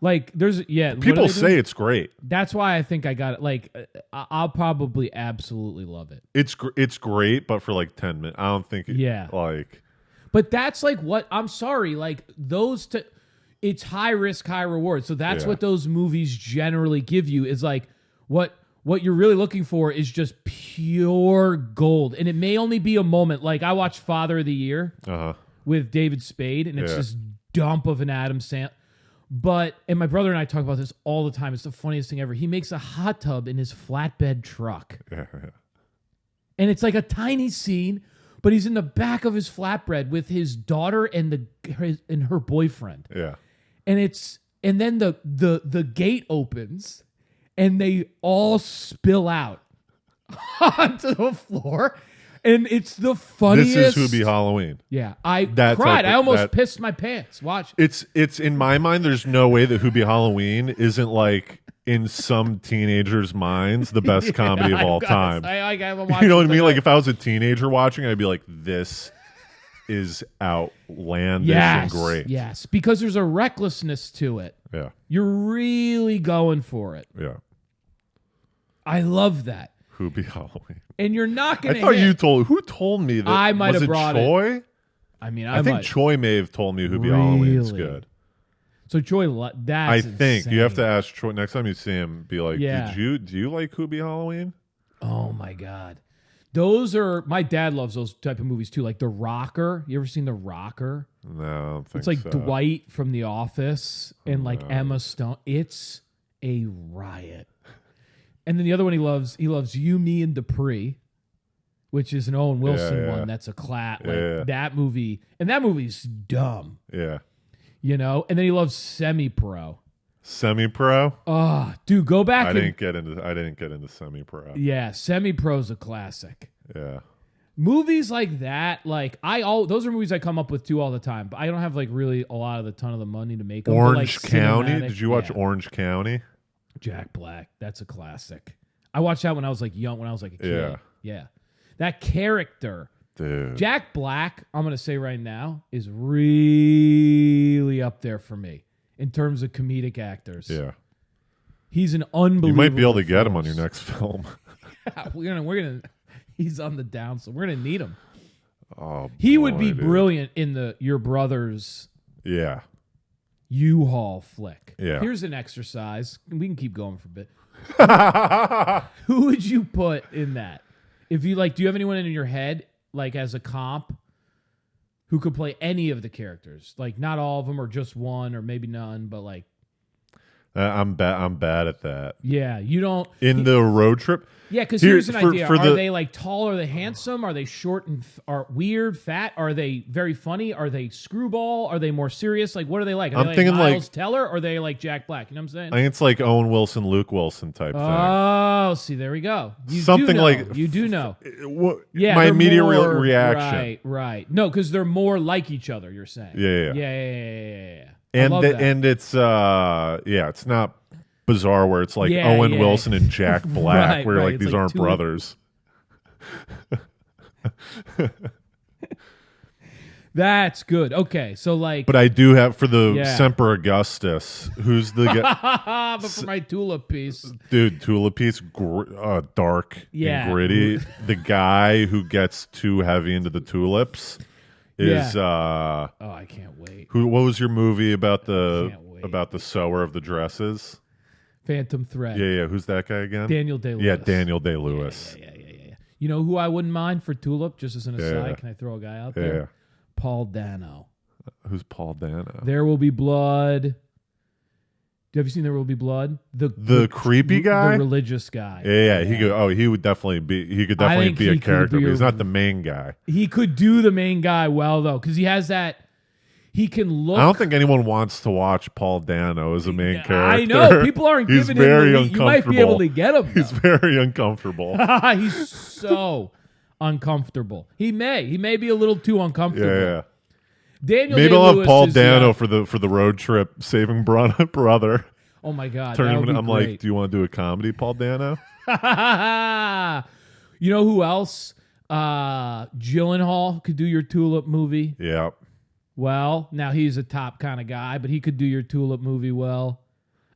Like, people say it's great. That's why I think I got it. Like, I'll probably absolutely love it. It's great, but for like 10 minutes, I don't think. But that's like what I'm sorry. Like it's high risk, high reward. So that's what those movies generally give you is like what you're really looking for is just pure gold. And it may only be a moment. Like I watched Father of the Year with David Spade, and it's this dump of an Adam Sandler. And my brother and I talk about this all the time. It's the funniest thing ever. He makes a hot tub in his flatbed truck. Yeah. And it's like a tiny scene, but he's in the back of his flatbed with his daughter and her boyfriend. Yeah. And then the gate opens and they all spill out onto the floor. And it's the funniest. This is Hoobie Halloween. Yeah, I cried. I almost pissed my pants. Watch. It's in my mind. There's no way that Hoobie Halloween isn't like in some teenagers' minds the best comedy of all time. I you know what I mean? Like if I was a teenager watching, I'd be like, "This is outlandish and great." Yes, because there's a recklessness to it. Yeah, you're really going for it. Yeah, I love that. Hoobie Halloween. And you're not going to. I thought who told me that? I might have brought Choi? it. I mean, I think Choi may have told me Hoobie Halloween's good. So Choi, that's think insane. you have to ask Choi next time you see him. Be like, yeah. do you like Hoobie Halloween? Oh my God, those are my dad loves those type of movies too. Like The Rocker. You ever seen The Rocker? No, I don't think it's like so. Dwight from The Office and like Emma Stone. It's a riot. And then the other one he loves You, Me, and Dupree, which is an Owen Wilson one. That's a that movie. And that movie's dumb. Yeah. You know? And then he loves Semi-Pro. Semi-Pro? Oh, dude, go back. I didn't get into Semi-Pro. Yeah, Semi-Pro's a classic. Yeah. Movies like that, those are movies I come up with too all the time, but I don't have like really a ton of the money to make them. Orange County? Did you watch Orange County? Jack Black, that's a classic. I watched that when I was like young, when I was like a kid. Yeah. That character, dude. Jack Black, I'm gonna say right now, is really up there for me in terms of comedic actors. Yeah. He's an unbelievable. You might be able to get him on your next film. we're gonna he's on the down, so we're gonna need him. Oh, he would be brilliant in your brother's U-Haul flick. Yeah. Here's an exercise. We can keep going for a bit. Who would you put in that? If you do you have anyone in your head, like as a comp, who could play any of the characters? Like not all of them, or just one, or maybe none, but like. I'm bad at that. Yeah, you don't. In the road trip. Yeah, because here's an idea. Are they like tall? Are they handsome? Are they short and are weird, fat? Are they very funny? Are they screwball? Are they more serious? Like, what are they like? Are I'm they thinking Miles Teller? Or are they like Jack Black? You know what I'm saying? I think it's like Owen Wilson, Luke Wilson type thing. Oh, see, there we go. Something like you do know. Yeah, my immediate reaction. Right. No, because they're more like each other. You're saying. Yeah. And and it's it's not bizarre where it's like Owen Wilson and Jack Black where like these aren't brothers. That's good. Okay, so like, But I do have for the Semper Augustus. Who's the guy? but for my tulip piece, dude, tulip piece, dark and gritty. The guy who gets too heavy into the tulips is. Oh, I can't wait. What was your movie about the sewer of the dresses? Phantom Thread. Yeah. Who's that guy again? Daniel Day-Lewis. Yeah, Daniel Day-Lewis. Yeah. You know who I wouldn't mind for tulip? Just as an aside, can I throw a guy out there? Yeah. Paul Dano. Who's Paul Dano? There Will Be Blood. Have you seen There Will Be Blood? The creepy guy, the religious guy. Yeah. He would definitely be. He could definitely be a character, but he's not the main guy. He could do the main guy well though, because he has that. He can look. I don't think anyone wants to watch Paul Dano as a main character. I know people aren't giving him the lead. You might be able to get him. He's very uncomfortable. He's so uncomfortable. He may be a little too uncomfortable. Yeah. Daniel Maybe I'll have Paul is, Dano for the road trip, saving brother. Oh my God! I'm like, do you want to do a comedy, Paul Dano? You know who else? Gyllenhaal could do your tulip movie. Yeah. Well, now he's a top kind of guy, but he could do your tulip movie well.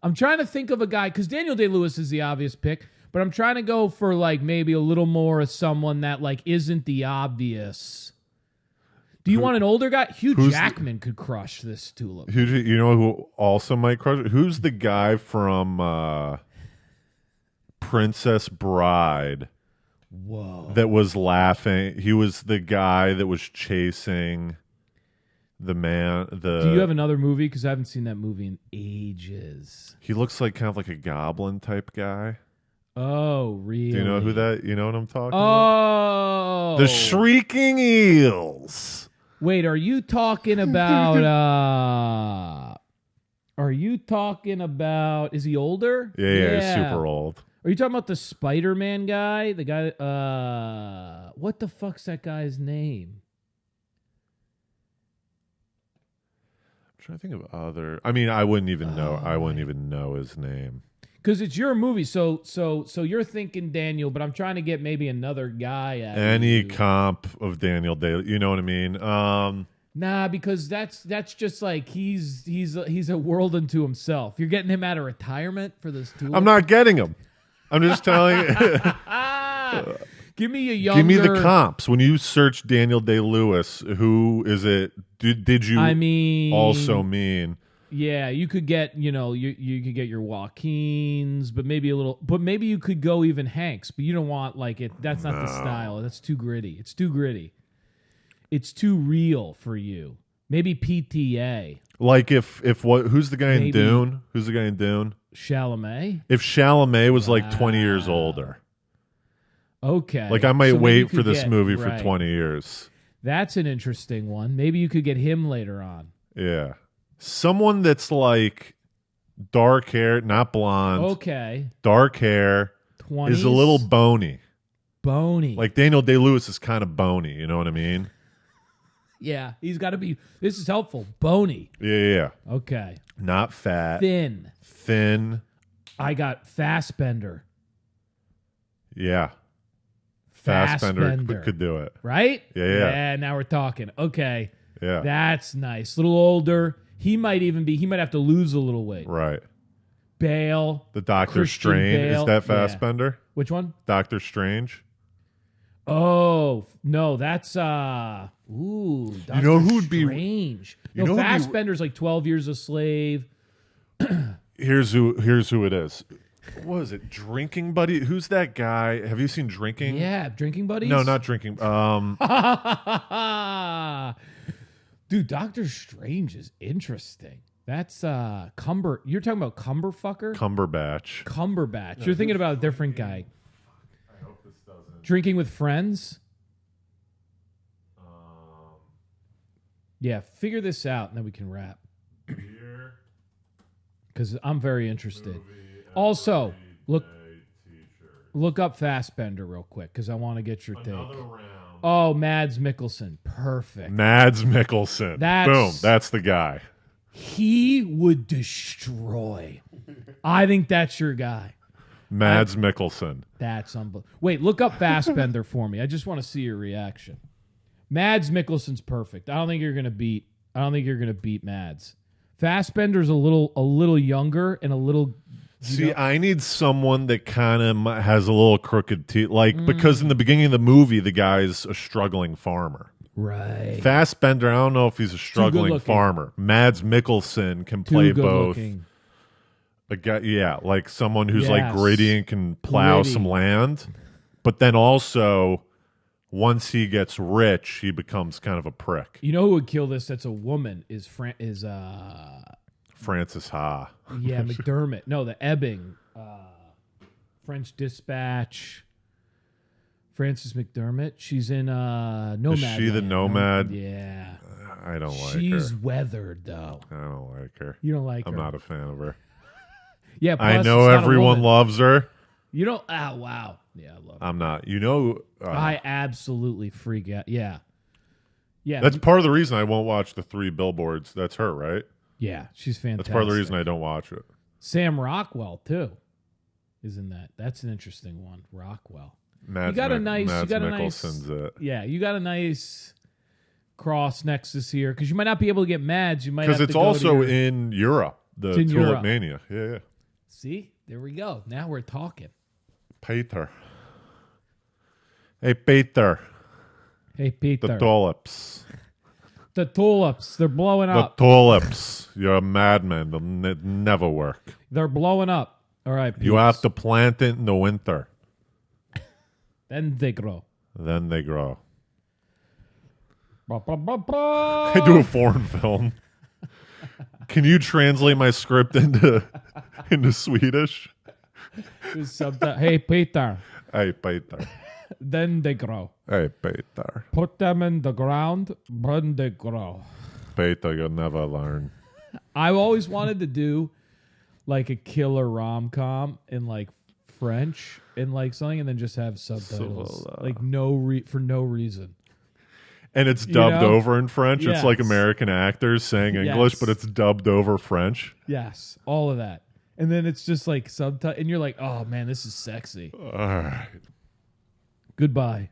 I'm trying to think of a guy because Daniel Day-Lewis is the obvious pick, but I'm trying to go for like maybe a little more of someone that like isn't the obvious. Do you want an older guy? Hugh Jackman could crush this tulip. You know who also might crush it? Who's the guy from Princess Bride? Whoa. That was laughing. He was the guy that was chasing the man. Do you have another movie? Because I haven't seen that movie in ages. He looks like kind of like a goblin type guy. Oh, really? Do you know who that? You know what I'm talking about? The Shrieking Eels. Wait, are you talking about? Is he older? Yeah, he's super old. Are you talking about the Spider-Man guy? The guy. What the fuck's that guy's name? I'm trying to think of other. I mean, I wouldn't even know. I wouldn't even know his name. Because it's your movie, so you're thinking Daniel, but I'm trying to get maybe another guy. Any comp of Daniel Day, you know what I mean? Nah, because that's just like he's a world unto himself. You're getting him out of retirement for this tool. I'm not getting him. I'm just telling you. Give me a younger. Give me the comps. When you search Daniel Day-Lewis, who is it? Did you also mean? Yeah, you could get, you could get your Joaquins, but maybe you could go even Hanks, but you don't want like it. That's not the style. That's too gritty. It's too gritty. It's too real for you. Maybe PTA. Like who's the guy in Dune? Who's the guy in Dune? Chalamet. If Chalamet was like 20 years older. Okay. Like I might wait for this movie for 20 years. That's an interesting one. Maybe you could get him later on. Yeah. Someone that's like dark hair, not blonde. Okay. Dark hair. 20s? Is a little bony. Bony. Like Daniel Day-Lewis is kind of bony, you know what I mean? Yeah, he's got to be. This is helpful. Bony. Yeah. Okay. Not fat. Thin. I got Fassbender. Yeah. Fassbender could do it. Right? Yeah. Yeah, now we're talking. Okay. Yeah. That's nice. A little older. He might have to lose a little weight. Right. Bale. The Doctor Christian Strange. Bale. Is that Fassbender? Yeah. Which one? Doctor Strange. Oh, no, that's Doctor who'd be Strange. Fassbender's like 12 Years a Slave. Here's who it is. What is it? Drinking Buddy? Who's that guy? Have you seen Drinking? Yeah, Drinking Buddies? No, not Drinking. Dude, Doctor Strange is interesting. That's You're talking about Cumberfucker? Cumberbatch. You're thinking about a different guy. I hope this doesn't. Drinking with Friends? Yeah, figure this out and then we can wrap. Because I'm very interested. Also, look up Fassbender real quick because I want to get your take. Oh, Mads Mikkelsen. Perfect. Mads Mikkelsen. Boom. That's the guy. He would destroy. I think that's your guy. Mads Mikkelsen. That's unbelievable. Wait, look up Fassbender for me. I just want to see your reaction. Mads Mikkelsen's perfect. I don't think you're gonna beat Mads. Fassbender's a little younger and a little. See, I need someone that kind of has a little crooked teeth, because in the beginning of the movie, the guy's a struggling farmer. Right. Fassbender, I don't know if he's a struggling farmer. Mads Mikkelsen can play both. A guy, like someone who's like gritty and can plow some land, but then also once he gets rich, he becomes kind of a prick. You know who would kill this? That's a woman. Is Frances Ha. Yeah, McDermott. No, the Ebbing, French Dispatch. Frances McDermott. She's in Nomad. Is she the Nomad? Yeah. I don't like her. She's weathered though. I don't like her. You don't like her. I'm not a fan of her. Yeah, I know everyone loves her. You don't. Ah, wow. Yeah, I love her. I'm not. You know, I absolutely freak out. Yeah. Yeah. That's part of the reason I won't watch the 3 Billboards. That's her, right? Yeah, she's fantastic. That's part of the reason I don't watch it. Sam Rockwell too, is in that. That's an interesting one. Rockwell. Mads Mikkelsen's it. Yeah, you got a nice cross nexus here because you might not be able to get Mads. You might because it's also in Europe. The Tulip Mania. Yeah. See, there we go. Now we're talking. Peter. Hey, Peter. Hey, Peter. The tulips. The tulips. They're blowing up. The tulips. You're a madman. They'll never work. They're blowing up. All right, peeps. You have to plant it in the winter. Then they grow. I do a foreign film. Can you translate my script into Swedish? Hey, Peter. Hey, Peter. Then they grow. Hey, Peter. Put them in the ground, then they grow. Peter, you'll never learn. I always wanted to do like a killer rom-com in like French and like something, and then just have subtitles like for no reason. And it's dubbed over in French. Yes. It's like American actors saying English, but it's dubbed over French. Yes, all of that. And then it's just like subtitle, and you're like, oh man, this is sexy. All right. Goodbye.